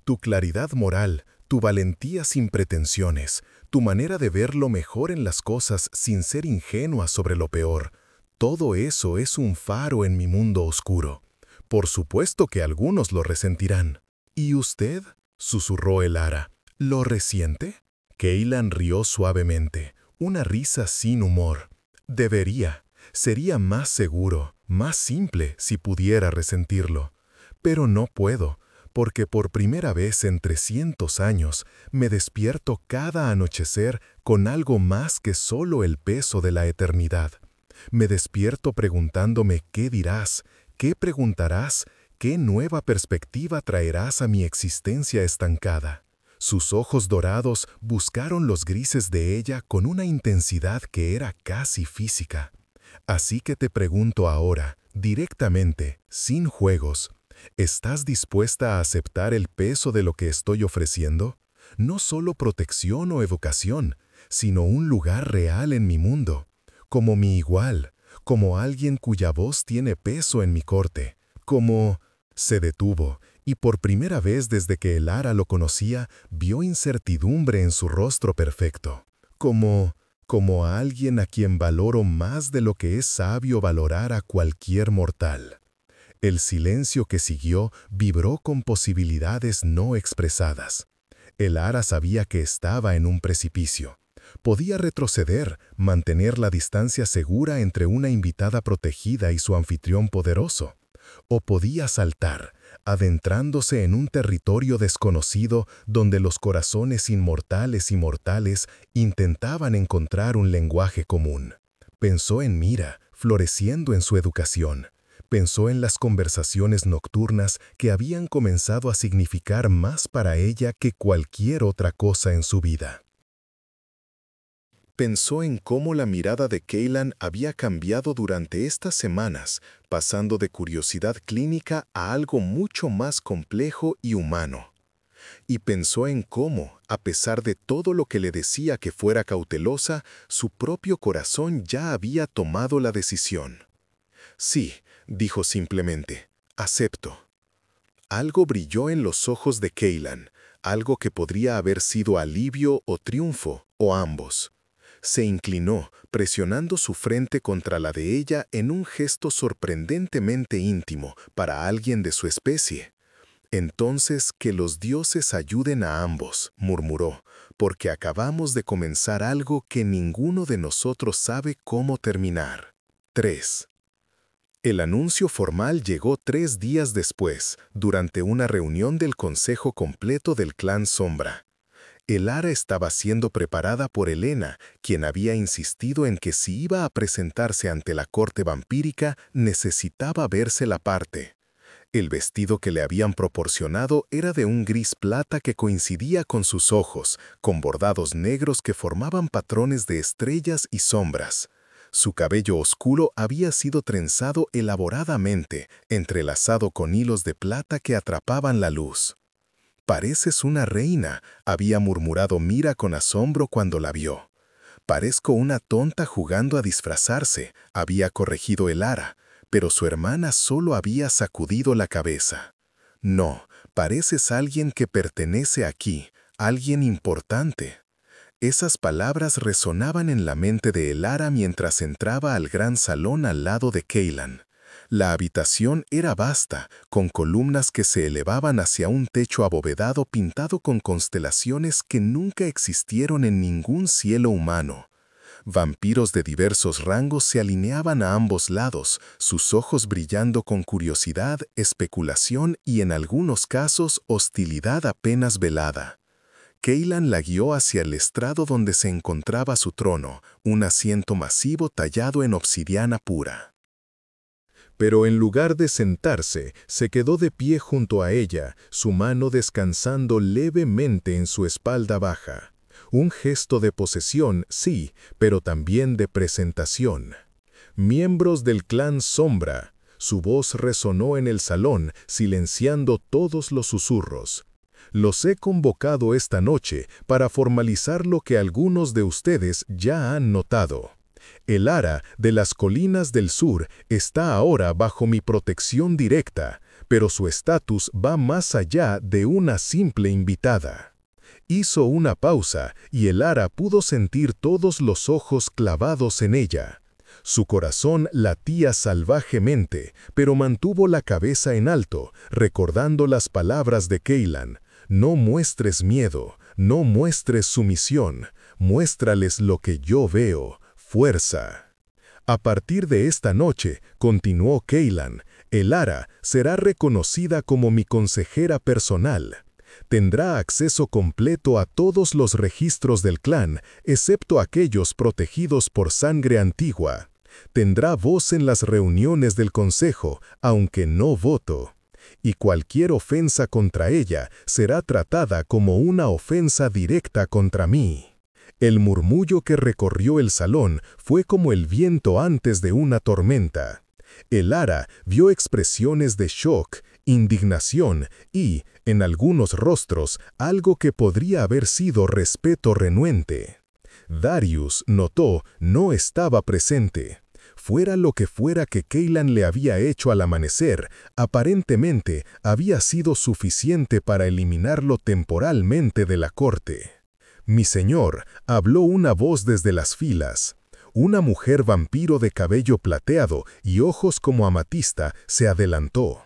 Tu claridad moral, tu valentía sin pretensiones, tu manera de ver lo mejor en las cosas sin ser ingenua sobre lo peor, todo eso es un faro en mi mundo oscuro. Por supuesto que algunos lo resentirán. ¿Y usted? Susurró Elara. ¿Lo resiente? Kaylan rió suavemente, una risa sin humor. Debería. Sería más seguro, más simple si pudiera resentirlo. Pero no puedo, porque por primera vez en 300 años me despierto cada anochecer con algo más que solo el peso de la eternidad. Me despierto preguntándome qué dirás, qué preguntarás, qué nueva perspectiva traerás a mi existencia estancada. Sus ojos dorados buscaron los grises de ella con una intensidad que era casi física. Así que te pregunto ahora, directamente, sin juegos, ¿estás dispuesta a aceptar el peso de lo que estoy ofreciendo? No solo protección o evocación, sino un lugar real en mi mundo, como mi igual, como alguien cuya voz tiene peso en mi corte, como... Se detuvo, y por primera vez desde que Elara lo conocía, vio incertidumbre en su rostro perfecto, como a alguien a quien valoro más de lo que es sabio valorar a cualquier mortal. El silencio que siguió vibró con posibilidades no expresadas. Elara sabía que estaba en un precipicio. Podía retroceder, mantener la distancia segura entre una invitada protegida y su anfitrión poderoso. O podía saltar, adentrándose en un territorio desconocido donde los corazones inmortales y mortales intentaban encontrar un lenguaje común. Pensó en Mira, floreciendo en su educación. Pensó en las conversaciones nocturnas que habían comenzado a significar más para ella que cualquier otra cosa en su vida. Pensó en cómo la mirada de Kaylan había cambiado durante estas semanas, pasando de curiosidad clínica a algo mucho más complejo y humano. Y pensó en cómo, a pesar de todo lo que le decía que fuera cautelosa, su propio corazón ya había tomado la decisión. Sí, dijo simplemente, acepto. Algo brilló en los ojos de Kaylan, algo que podría haber sido alivio o triunfo, o ambos. Se inclinó, presionando su frente contra la de ella en un gesto sorprendentemente íntimo para alguien de su especie. «Entonces, que los dioses ayuden a ambos», murmuró, «porque acabamos de comenzar algo que ninguno de nosotros sabe cómo terminar». 3. El anuncio formal llegó 3 días después, durante una reunión del consejo completo del clan Sombra. Elara estaba siendo preparada por Helena, quien había insistido en que si iba a presentarse ante la corte vampírica, necesitaba verse la parte. El vestido que le habían proporcionado era de un gris plata que coincidía con sus ojos, con bordados negros que formaban patrones de estrellas y sombras. Su cabello oscuro había sido trenzado elaboradamente, entrelazado con hilos de plata que atrapaban la luz. «Pareces una reina», había murmurado Mira con asombro cuando la vio. «Parezco una tonta jugando a disfrazarse», había corregido Elara, pero su hermana solo había sacudido la cabeza. «No, pareces alguien que pertenece aquí, alguien importante». Esas palabras resonaban en la mente de Elara mientras entraba al gran salón al lado de Kaylan. La habitación era vasta, con columnas que se elevaban hacia un techo abovedado pintado con constelaciones que nunca existieron en ningún cielo humano. Vampiros de diversos rangos se alineaban a ambos lados, sus ojos brillando con curiosidad, especulación y en algunos casos hostilidad apenas velada. Kaylan la guió hacia el estrado donde se encontraba su trono, un asiento masivo tallado en obsidiana pura. Pero en lugar de sentarse, se quedó de pie junto a ella, su mano descansando levemente en su espalda baja. Un gesto de posesión, sí, pero también de presentación. «Miembros del clan Sombra», su voz resonó en el salón, silenciando todos los susurros. «Los he convocado esta noche para formalizar lo que algunos de ustedes ya han notado. Elara de las Colinas del Sur está ahora bajo mi protección directa, pero su estatus va más allá de una simple invitada». Hizo una pausa y Elara pudo sentir todos los ojos clavados en ella. Su corazón latía salvajemente, pero mantuvo la cabeza en alto, recordando las palabras de Kaylan. «No muestres miedo, no muestres sumisión, muéstrales lo que yo veo, fuerza». «A partir de esta noche», continuó Kaylan, «Elara será reconocida como mi consejera personal. Tendrá acceso completo a todos los registros del clan, excepto aquellos protegidos por sangre antigua. Tendrá voz en las reuniones del consejo, aunque no voto. Y cualquier ofensa contra ella será tratada como una ofensa directa contra mí». El murmullo que recorrió el salón fue como el viento antes de una tormenta. Elara vio expresiones de shock, indignación y, en algunos rostros, algo que podría haber sido respeto renuente. Darius, notó, no estaba presente. Fuera lo que fuera que Kaylan le había hecho al amanecer, aparentemente había sido suficiente para eliminarlo temporalmente de la corte. «Mi señor», habló una voz desde las filas. Una mujer vampiro de cabello plateado y ojos como amatista se adelantó.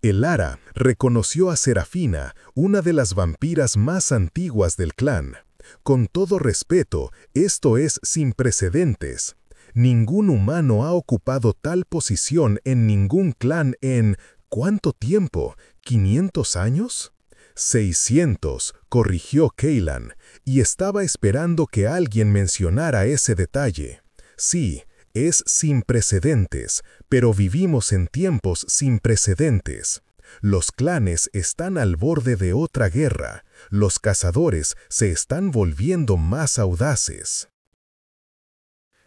Elara reconoció a Serafina, una de las vampiras más antiguas del clan. «Con todo respeto, esto es sin precedentes. Ningún humano ha ocupado tal posición en ningún clan en... ¿cuánto tiempo? ¿500 años?» 600, corrigió Kaylan, y estaba esperando que alguien mencionara ese detalle. Sí, es sin precedentes, pero vivimos en tiempos sin precedentes. Los clanes están al borde de otra guerra. Los cazadores se están volviendo más audaces.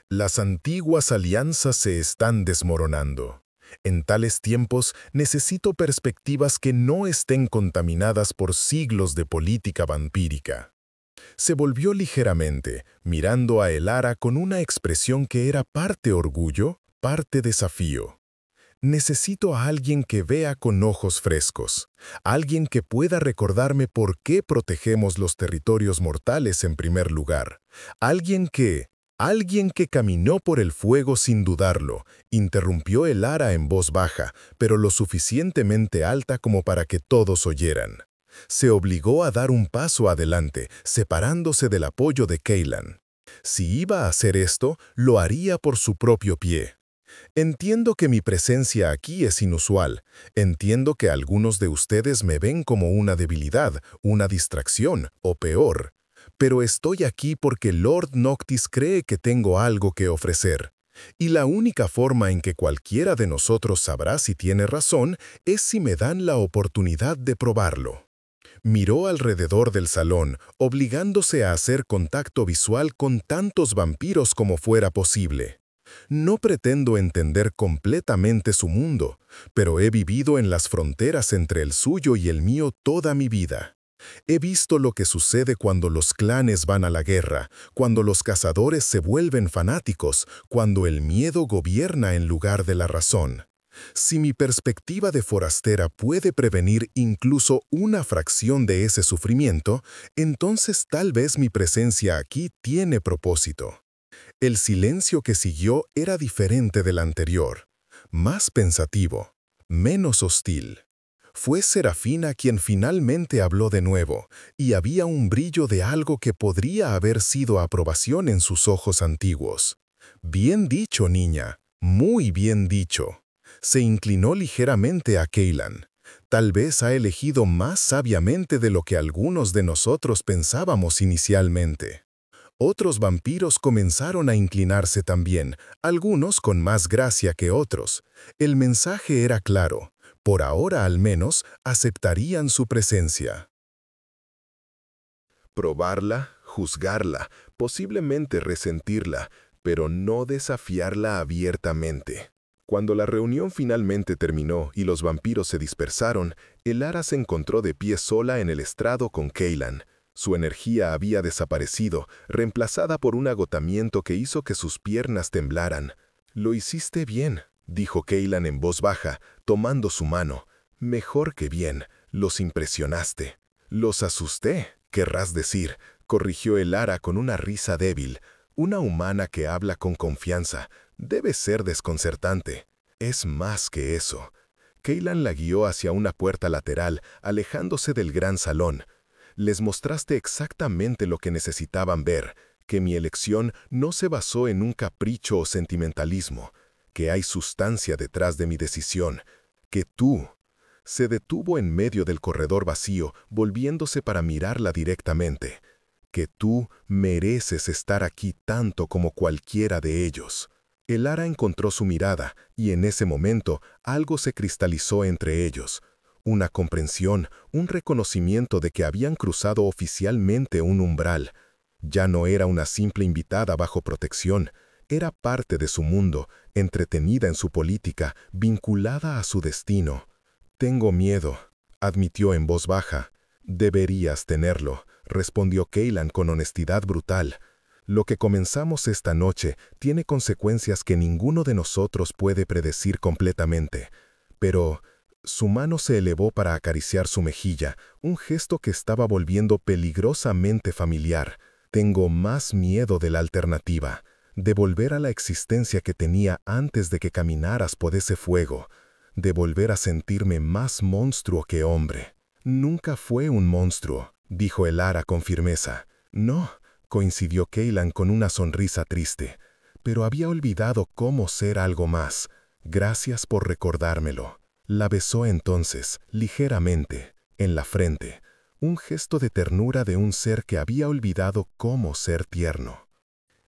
Las antiguas alianzas se están desmoronando. En tales tiempos necesito perspectivas que no estén contaminadas por siglos de política vampírica. Se volvió ligeramente, mirando a Elara con una expresión que era parte orgullo, parte desafío. Necesito a alguien que vea con ojos frescos, alguien que pueda recordarme por qué protegemos los territorios mortales en primer lugar, alguien que caminó por el fuego sin dudarlo, interrumpió Elara en voz baja, pero lo suficientemente alta como para que todos oyeran. Se obligó a dar un paso adelante, separándose del apoyo de Kaylan. Si iba a hacer esto, lo haría por su propio pie. Entiendo que mi presencia aquí es inusual. Entiendo que algunos de ustedes me ven como una debilidad, una distracción, o peor. Pero estoy aquí porque Lord Noctis cree que tengo algo que ofrecer. Y la única forma en que cualquiera de nosotros sabrá si tiene razón es si me dan la oportunidad de probarlo. Miró alrededor del salón, obligándose a hacer contacto visual con tantos vampiros como fuera posible. No pretendo entender completamente su mundo, pero he vivido en las fronteras entre el suyo y el mío toda mi vida. He visto lo que sucede cuando los clanes van a la guerra, cuando los cazadores se vuelven fanáticos, cuando el miedo gobierna en lugar de la razón. Si mi perspectiva de forastera puede prevenir incluso una fracción de ese sufrimiento, entonces tal vez mi presencia aquí tiene propósito. El silencio que siguió era diferente del anterior, más pensativo, menos hostil. Fue Serafina quien finalmente habló de nuevo, y había un brillo de algo que podría haber sido aprobación en sus ojos antiguos. Bien dicho, niña, muy bien dicho. Se inclinó ligeramente a Kaylan. Tal vez ha elegido más sabiamente de lo que algunos de nosotros pensábamos inicialmente. Otros vampiros comenzaron a inclinarse también, algunos con más gracia que otros. El mensaje era claro. Por ahora al menos, aceptarían su presencia. Probarla, juzgarla, posiblemente resentirla, pero no desafiarla abiertamente. Cuando la reunión finalmente terminó y los vampiros se dispersaron, Elara se encontró de pie sola en el estrado con Kaylan. Su energía había desaparecido, reemplazada por un agotamiento que hizo que sus piernas temblaran. «Lo hiciste bien», dijo Kaylan en voz baja, tomando su mano. «Mejor que bien, los impresionaste». «Los asusté, querrás decir», corrigió Elara con una risa débil. «Una humana que habla con confianza. Debe ser desconcertante». «Es más que eso». Kaylan la guió hacia una puerta lateral, alejándose del gran salón. «Les mostraste exactamente lo que necesitaban ver, que mi elección no se basó en un capricho o sentimentalismo, que hay sustancia detrás de mi decisión, que tú». Se detuvo en medio del corredor vacío, volviéndose para mirarla directamente. «Que tú mereces estar aquí tanto como cualquiera de ellos». Elara encontró su mirada, y en ese momento algo se cristalizó entre ellos. Una comprensión, un reconocimiento de que habían cruzado oficialmente un umbral. Ya no era una simple invitada bajo protección, era parte de su mundo, entretenida en su política, vinculada a su destino. «Tengo miedo», admitió en voz baja. «Deberías tenerlo», respondió Kaylan con honestidad brutal. «Lo que comenzamos esta noche tiene consecuencias que ninguno de nosotros puede predecir completamente. Pero...» Su mano se elevó para acariciar su mejilla, un gesto que estaba volviendo peligrosamente familiar. «Tengo más miedo de la alternativa, de volver a la existencia que tenía antes de que caminaras por ese fuego, de volver a sentirme más monstruo que hombre». «Nunca fue un monstruo», dijo Elara con firmeza. «No», coincidió Kaylan con una sonrisa triste, «pero había olvidado cómo ser algo más. Gracias por recordármelo». La besó entonces, ligeramente, en la frente, un gesto de ternura de un ser que había olvidado cómo ser tierno.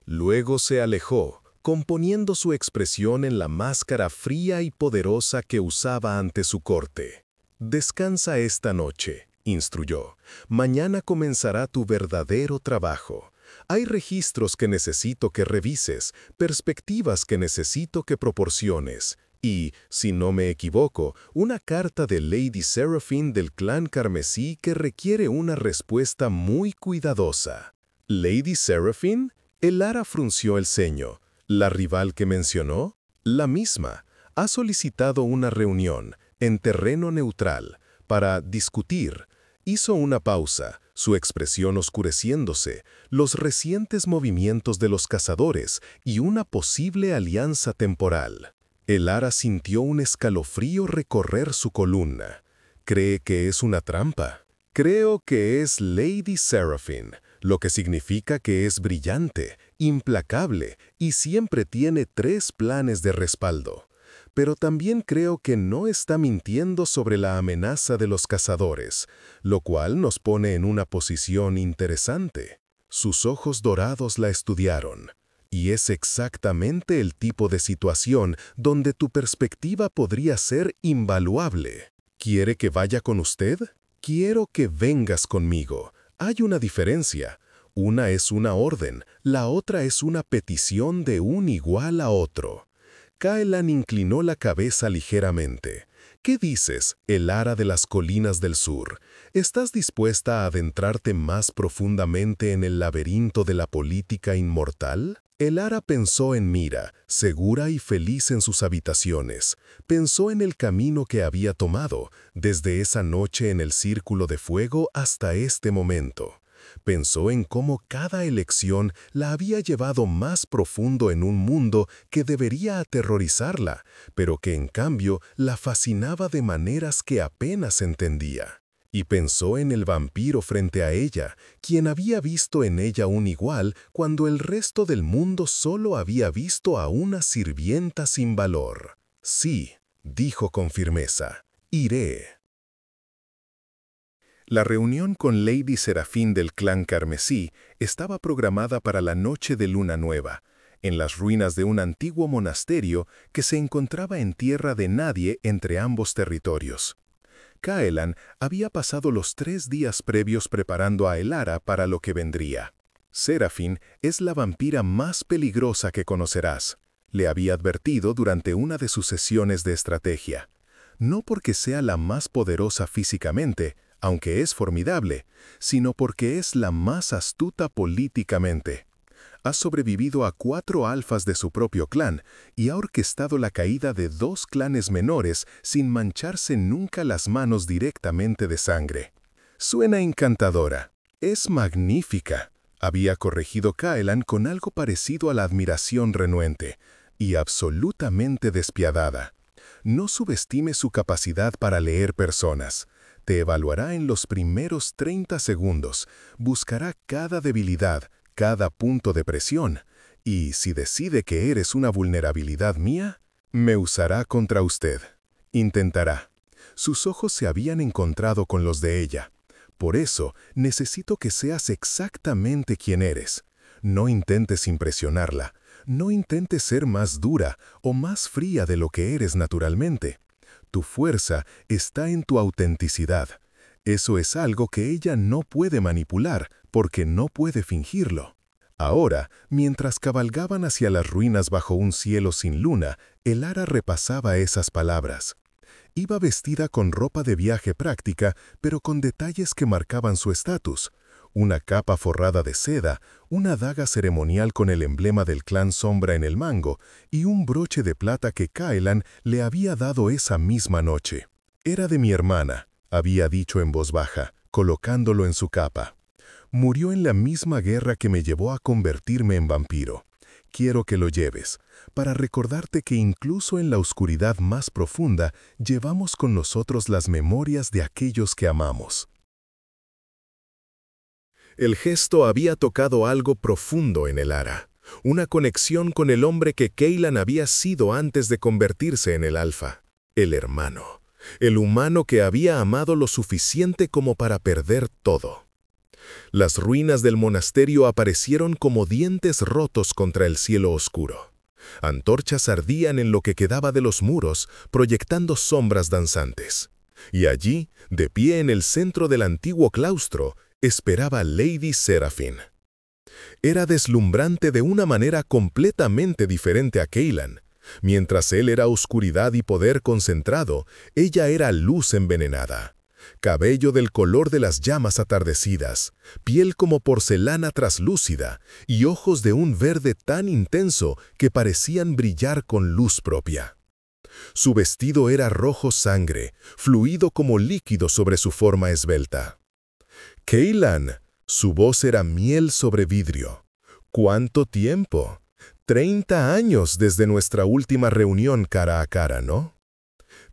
Luego se alejó, componiendo su expresión en la máscara fría y poderosa que usaba ante su corte. «Descansa esta noche», instruyó. «Mañana comenzará tu verdadero trabajo. Hay registros que necesito que revises, perspectivas que necesito que proporciones. Y, si no me equivoco, una carta de Lady Seraphine del clan Carmesí que requiere una respuesta muy cuidadosa». «¿Lady Seraphine?» Elara frunció el ceño. «¿La rival que mencionó?» «La misma. Ha solicitado una reunión, en terreno neutral, para discutir». Hizo una pausa, su expresión oscureciéndose, los recientes movimientos de los cazadores y una posible alianza temporal. Elara sintió un escalofrío recorrer su columna. «¿Cree que es una trampa?» «Creo que es Lady Seraphine, lo que significa que es brillante, implacable y siempre tiene 3 planes de respaldo. Pero también creo que no está mintiendo sobre la amenaza de los cazadores, lo cual nos pone en una posición interesante. Sus ojos dorados la estudiaron, y es exactamente el tipo de situación donde tu perspectiva podría ser invaluable. ¿Quiere que vaya con usted? Quiero que vengas conmigo. Hay una diferencia. Una es una orden, la otra es una petición de un igual a otro. Caelan inclinó la cabeza ligeramente. ¿Qué dices, Elara de las colinas del sur? ¿Estás dispuesta a adentrarte más profundamente en el laberinto de la política inmortal? Elara pensó en Mira, segura y feliz en sus habitaciones. Pensó en el camino que había tomado, desde esa noche en el círculo de fuego hasta este momento. Pensó en cómo cada elección la había llevado más profundo en un mundo que debería aterrorizarla, pero que en cambio la fascinaba de maneras que apenas entendía. Y pensó en el vampiro frente a ella, quien había visto en ella un igual cuando el resto del mundo solo había visto a una sirvienta sin valor. Sí, dijo con firmeza, iré. La reunión con Lady Serafín del clan Carmesí estaba programada para la noche de luna nueva, en las ruinas de un antiguo monasterio que se encontraba en tierra de nadie entre ambos territorios. Caelan había pasado los 3 días previos preparando a Elara para lo que vendría. Serafín es la vampira más peligrosa que conocerás, le había advertido durante una de sus sesiones de estrategia. No porque sea la más poderosa físicamente, aunque es formidable, sino porque es la más astuta políticamente. Ha sobrevivido a 4 alfas de su propio clan y ha orquestado la caída de 2 clanes menores sin mancharse nunca las manos directamente de sangre. Suena encantadora. Es magnífica. Había corregido Caelan con algo parecido a la admiración renuente, y absolutamente despiadada. No subestime su capacidad para leer personas. Te evaluará en los primeros 30 segundos, buscará cada debilidad, cada punto de presión, y si decide que eres una vulnerabilidad mía, me usará contra usted. Intentará. Sus ojos se habían encontrado con los de ella. Por eso, necesito que seas exactamente quien eres. No intentes impresionarla. No intentes ser más dura o más fría de lo que eres naturalmente. Tu fuerza está en tu autenticidad. Eso es algo que ella no puede manipular, porque no puede fingirlo. Ahora, mientras cabalgaban hacia las ruinas bajo un cielo sin luna, Elara repasaba esas palabras. Iba vestida con ropa de viaje práctica, pero con detalles que marcaban su estatus. Una capa forrada de seda, una daga ceremonial con el emblema del clan Sombra en el mango y un broche de plata que Caelan le había dado esa misma noche. Era de mi hermana, había dicho en voz baja, colocándolo en su capa. Murió en la misma guerra que me llevó a convertirme en vampiro. Quiero que lo lleves, para recordarte que incluso en la oscuridad más profunda llevamos con nosotros las memorias de aquellos que amamos. El gesto había tocado algo profundo en Elara, una conexión con el hombre que Caelan había sido antes de convertirse en el alfa, el hermano, el humano que había amado lo suficiente como para perder todo. Las ruinas del monasterio aparecieron como dientes rotos contra el cielo oscuro. Antorchas ardían en lo que quedaba de los muros, proyectando sombras danzantes. Y allí, de pie en el centro del antiguo claustro, esperaba Lady Serafín. Era deslumbrante de una manera completamente diferente a Caelan. Mientras él era oscuridad y poder concentrado, ella era luz envenenada. Cabello del color de las llamas atardecidas, piel como porcelana traslúcida y ojos de un verde tan intenso que parecían brillar con luz propia. Su vestido era rojo sangre, fluido como líquido sobre su forma esbelta. Caelan, su voz era miel sobre vidrio. ¿Cuánto tiempo? 30 años desde nuestra última reunión cara a cara, ¿no?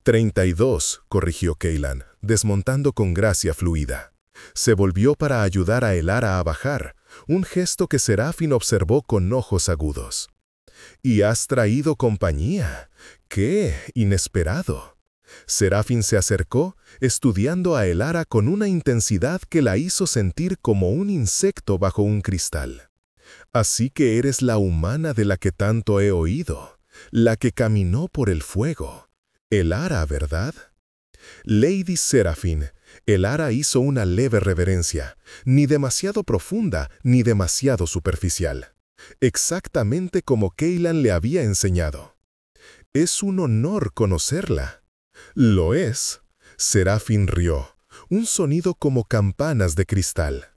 32, corrigió Caelan, desmontando con gracia fluida. Se volvió para ayudar a Elara a bajar, un gesto que Serafín observó con ojos agudos. «Y has traído compañía. ¡Qué inesperado!». Serafín se acercó, estudiando a Elara con una intensidad que la hizo sentir como un insecto bajo un cristal. «Así que eres la humana de la que tanto he oído, la que caminó por el fuego. Elara, ¿verdad?». «Lady Serafín». Elara hizo una leve reverencia, ni demasiado profunda ni demasiado superficial. Exactamente como Kaylan le había enseñado. «Es un honor conocerla». «Lo es». Serafín rió, un sonido como campanas de cristal.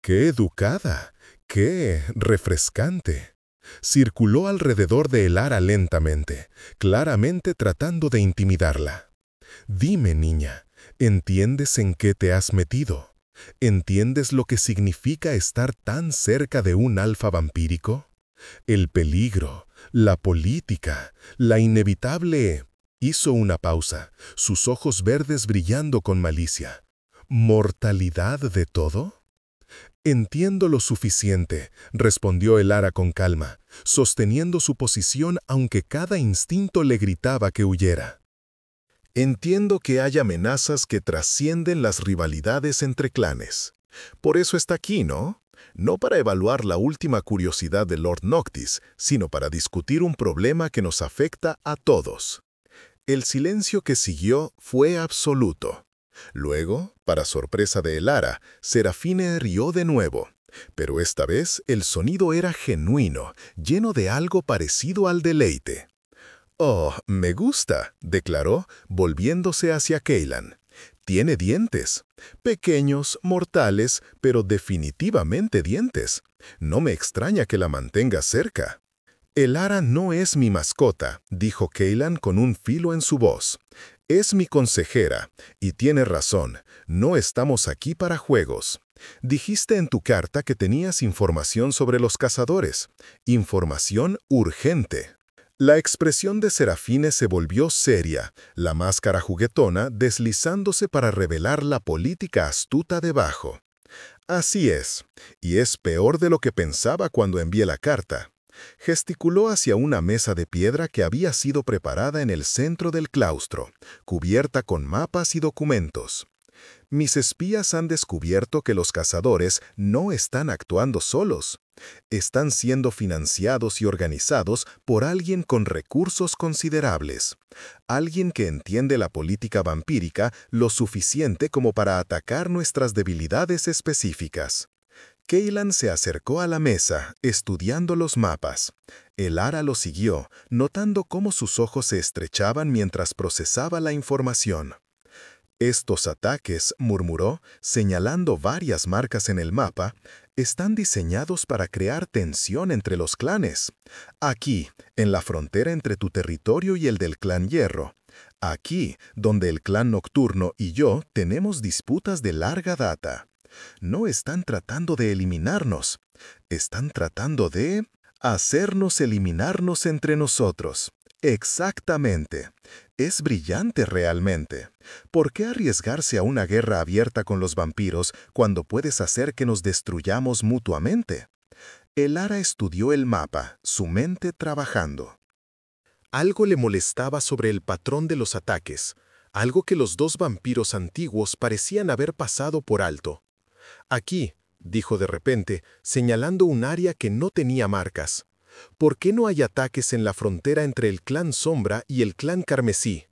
«Qué educada, qué refrescante». Circuló alrededor de Elara lentamente, claramente tratando de intimidarla. «Dime, niña, ¿entiendes en qué te has metido? ¿Entiendes lo que significa estar tan cerca de un alfa vampírico? El peligro, la política, la inevitable...». Hizo una pausa, sus ojos verdes brillando con malicia. «¿Mortalidad de todo?». «Entiendo lo suficiente», respondió Elara con calma, sosteniendo su posición aunque cada instinto le gritaba que huyera. «Entiendo que hay amenazas que trascienden las rivalidades entre clanes. Por eso está aquí, ¿no? No para evaluar la última curiosidad de Lord Noctis, sino para discutir un problema que nos afecta a todos». El silencio que siguió fue absoluto. Luego, para sorpresa de Elara, Serafine rió de nuevo, pero esta vez el sonido era genuino, lleno de algo parecido al deleite. «Oh, me gusta», declaró, volviéndose hacia Kaylan. «Tiene dientes. Pequeños, mortales, pero definitivamente dientes. No me extraña que la mantenga cerca». «Elara no es mi mascota», dijo Kaylan con un filo en su voz. «Es mi consejera, y tiene razón, no estamos aquí para juegos. Dijiste en tu carta que tenías información sobre los cazadores. Información urgente». La expresión de Serafine se volvió seria, la máscara juguetona deslizándose para revelar la política astuta debajo. «Así es, y es peor de lo que pensaba cuando envié la carta». Gesticuló hacia una mesa de piedra que había sido preparada en el centro del claustro, cubierta con mapas y documentos. «Mis espías han descubierto que los cazadores no están actuando solos. Están siendo financiados y organizados por alguien con recursos considerables. Alguien que entiende la política vampírica lo suficiente como para atacar nuestras debilidades específicas». Kaylan se acercó a la mesa, estudiando los mapas. Elara lo siguió, notando cómo sus ojos se estrechaban mientras procesaba la información. «Estos ataques», murmuró, señalando varias marcas en el mapa, «están diseñados para crear tensión entre los clanes. Aquí, en la frontera entre tu territorio y el del clan Hierro. Aquí, donde el clan Nocturno y yo tenemos disputas de larga data. No están tratando de eliminarnos, están tratando de hacernos eliminarnos entre nosotros». Exactamente. Es brillante realmente. ¿Por qué arriesgarse a una guerra abierta con los vampiros cuando puedes hacer que nos destruyamos mutuamente? Elara estudió el mapa, su mente trabajando. Algo le molestaba sobre el patrón de los ataques, algo que los dos vampiros antiguos parecían haber pasado por alto. «Aquí», dijo de repente, señalando un área que no tenía marcas. «¿Por qué no hay ataques en la frontera entre el clan Sombra y el clan Carmesí?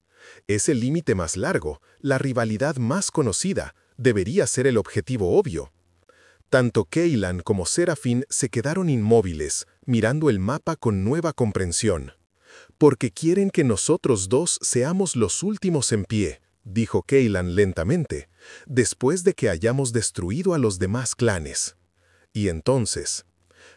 Es el límite más largo, la rivalidad más conocida, debería ser el objetivo obvio». Tanto Kaylan como Serafín se quedaron inmóviles, mirando el mapa con nueva comprensión. «Porque quieren que nosotros dos seamos los últimos en pie», dijo Kaylan lentamente, «después de que hayamos destruido a los demás clanes. Y entonces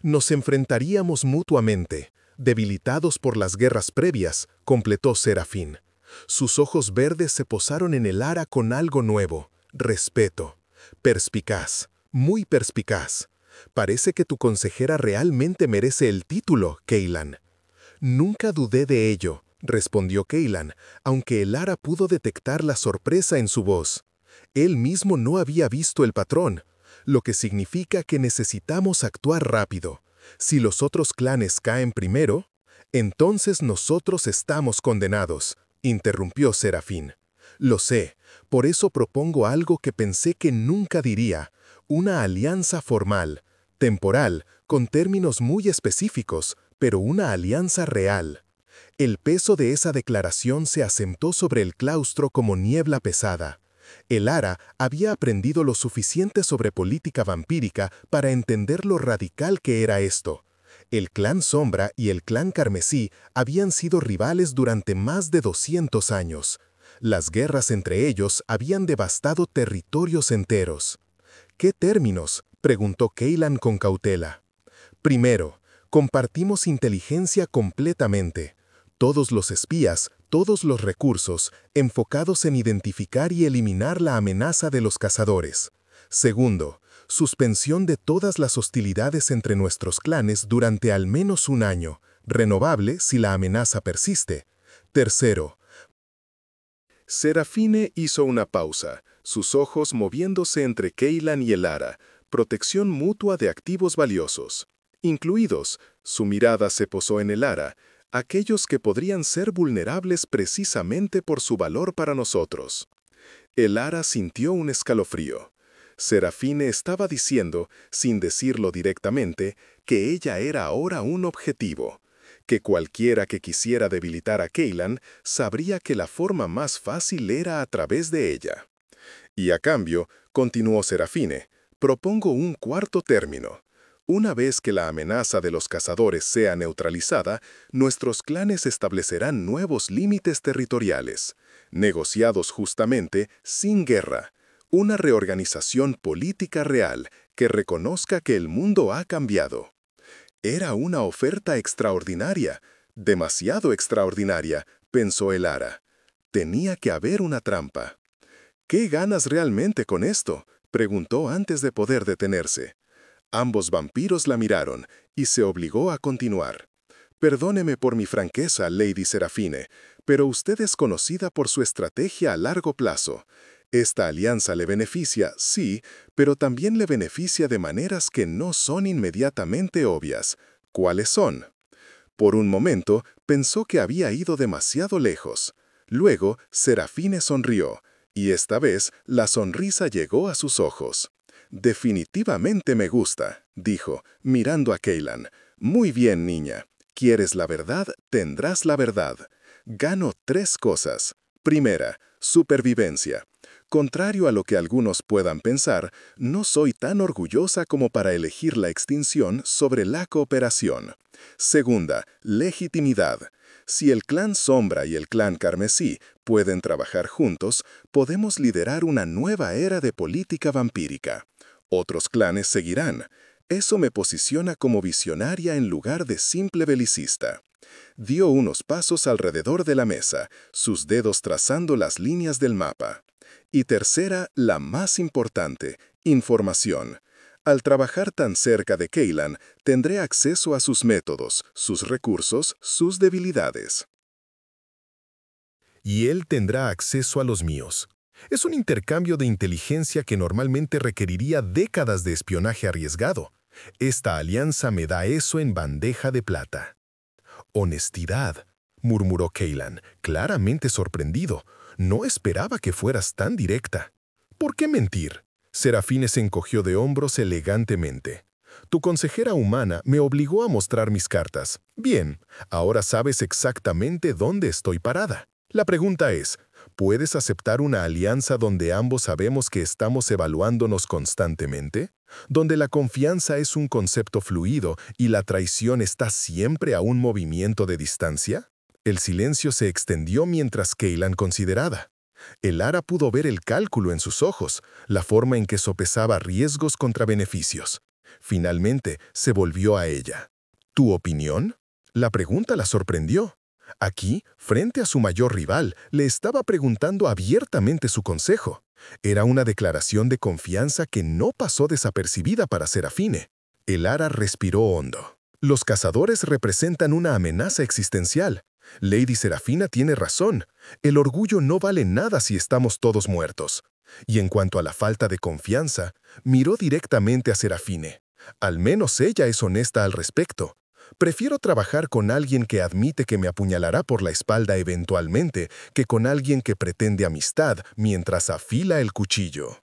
nos enfrentaríamos mutuamente, debilitados por las guerras previas», completó Serafín. Sus ojos verdes se posaron en Elara con algo nuevo, respeto. «Perspicaz, muy perspicaz. Parece que tu consejera realmente merece el título, Kaylan». «Nunca dudé de ello», respondió Kaylan, aunque Elara pudo detectar la sorpresa en su voz. Él mismo no había visto el patrón. lo que significa que necesitamos actuar rápido. Si los otros clanes caen primero, entonces nosotros estamos condenados, interrumpió Serafín. Lo sé, por eso propongo algo que pensé que nunca diría, una alianza formal, temporal, con términos muy específicos, pero una alianza real. El peso de esa declaración se asentó sobre el claustro como niebla pesada. El Ara había aprendido lo suficiente sobre política vampírica para entender lo radical que era esto. El clan Sombra y el clan Carmesí habían sido rivales durante más de 200 años. Las guerras entre ellos habían devastado territorios enteros. ¿Qué términos?, preguntó Cailan con cautela. Primero, compartimos inteligencia completamente. Todos los espías, todos los recursos, enfocados en identificar y eliminar la amenaza de los cazadores. Segundo, suspensión de todas las hostilidades entre nuestros clanes durante al menos un año, renovable si la amenaza persiste. Tercero. Serafine hizo una pausa, sus ojos moviéndose entre Cailan y el Ara, protección mutua de activos valiosos. Incluidos, su mirada se posó en el Ara, aquellos que podrían ser vulnerables precisamente por su valor para nosotros. El Ara sintió un escalofrío. Serafine estaba diciendo, sin decirlo directamente, que ella era ahora un objetivo, que cualquiera que quisiera debilitar a Cailan sabría que la forma más fácil era a través de ella. Y a cambio, continuó Serafine, propongo un cuarto término. Una vez que la amenaza de los cazadores sea neutralizada, nuestros clanes establecerán nuevos límites territoriales, negociados justamente sin guerra, una reorganización política real que reconozca que el mundo ha cambiado. Era una oferta extraordinaria, demasiado extraordinaria, pensó el Ara. Tenía que haber una trampa. ¿Qué ganas realmente con esto?, preguntó antes de poder detenerse. Ambos vampiros la miraron y se obligó a continuar. Perdóneme por mi franqueza, Lady Serafine, pero usted es conocida por su estrategia a largo plazo. Esta alianza le beneficia, sí, pero también le beneficia de maneras que no son inmediatamente obvias. ¿Cuáles son? Por un momento pensó que había ido demasiado lejos. Luego, Serafine sonrió, y esta vez la sonrisa llegó a sus ojos. «Definitivamente me gusta», dijo, mirando a Cailan. «Muy bien, niña. ¿Quieres la verdad? Tendrás la verdad. Gano 3 cosas. Primera, supervivencia. Contrario a lo que algunos puedan pensar, no soy tan orgullosa como para elegir la extinción sobre la cooperación. Segunda, legitimidad. Si el clan Sombra y el clan Carmesí pueden trabajar juntos, podemos liderar una nueva era de política vampírica. Otros clanes seguirán. Eso me posiciona como visionaria en lugar de simple belicista. Dio unos pasos alrededor de la mesa, sus dedos trazando las líneas del mapa. Y tercera, la más importante, información. Al trabajar tan cerca de Cailan, tendré acceso a sus métodos, sus recursos, sus debilidades. Y él tendrá acceso a los míos. Es un intercambio de inteligencia que normalmente requeriría décadas de espionaje arriesgado. Esta alianza me da eso en bandeja de plata. Honestidad, murmuró Cailan, claramente sorprendido. No esperaba que fueras tan directa. ¿Por qué mentir? Serafine se encogió de hombros elegantemente. Tu consejera humana me obligó a mostrar mis cartas. Bien, ahora sabes exactamente dónde estoy parada. La pregunta es, ¿puedes aceptar una alianza donde ambos sabemos que estamos evaluándonos constantemente? ¿Donde la confianza es un concepto fluido y la traición está siempre a un movimiento de distancia? El silencio se extendió mientras Cailan consideraba. El Ara pudo ver el cálculo en sus ojos, la forma en que sopesaba riesgos contra beneficios. Finalmente, se volvió a ella. ¿Tu opinión? La pregunta la sorprendió. Aquí, frente a su mayor rival, le estaba preguntando abiertamente su consejo. Era una declaración de confianza que no pasó desapercibida para Serafine. El Ara respiró hondo. Los cazadores representan una amenaza existencial. Lady Serafina tiene razón. El orgullo no vale nada si estamos todos muertos. Y en cuanto a la falta de confianza, miró directamente a Serafine. Al menos ella es honesta al respecto. Prefiero trabajar con alguien que admite que me apuñalará por la espalda eventualmente que con alguien que pretende amistad mientras afila el cuchillo.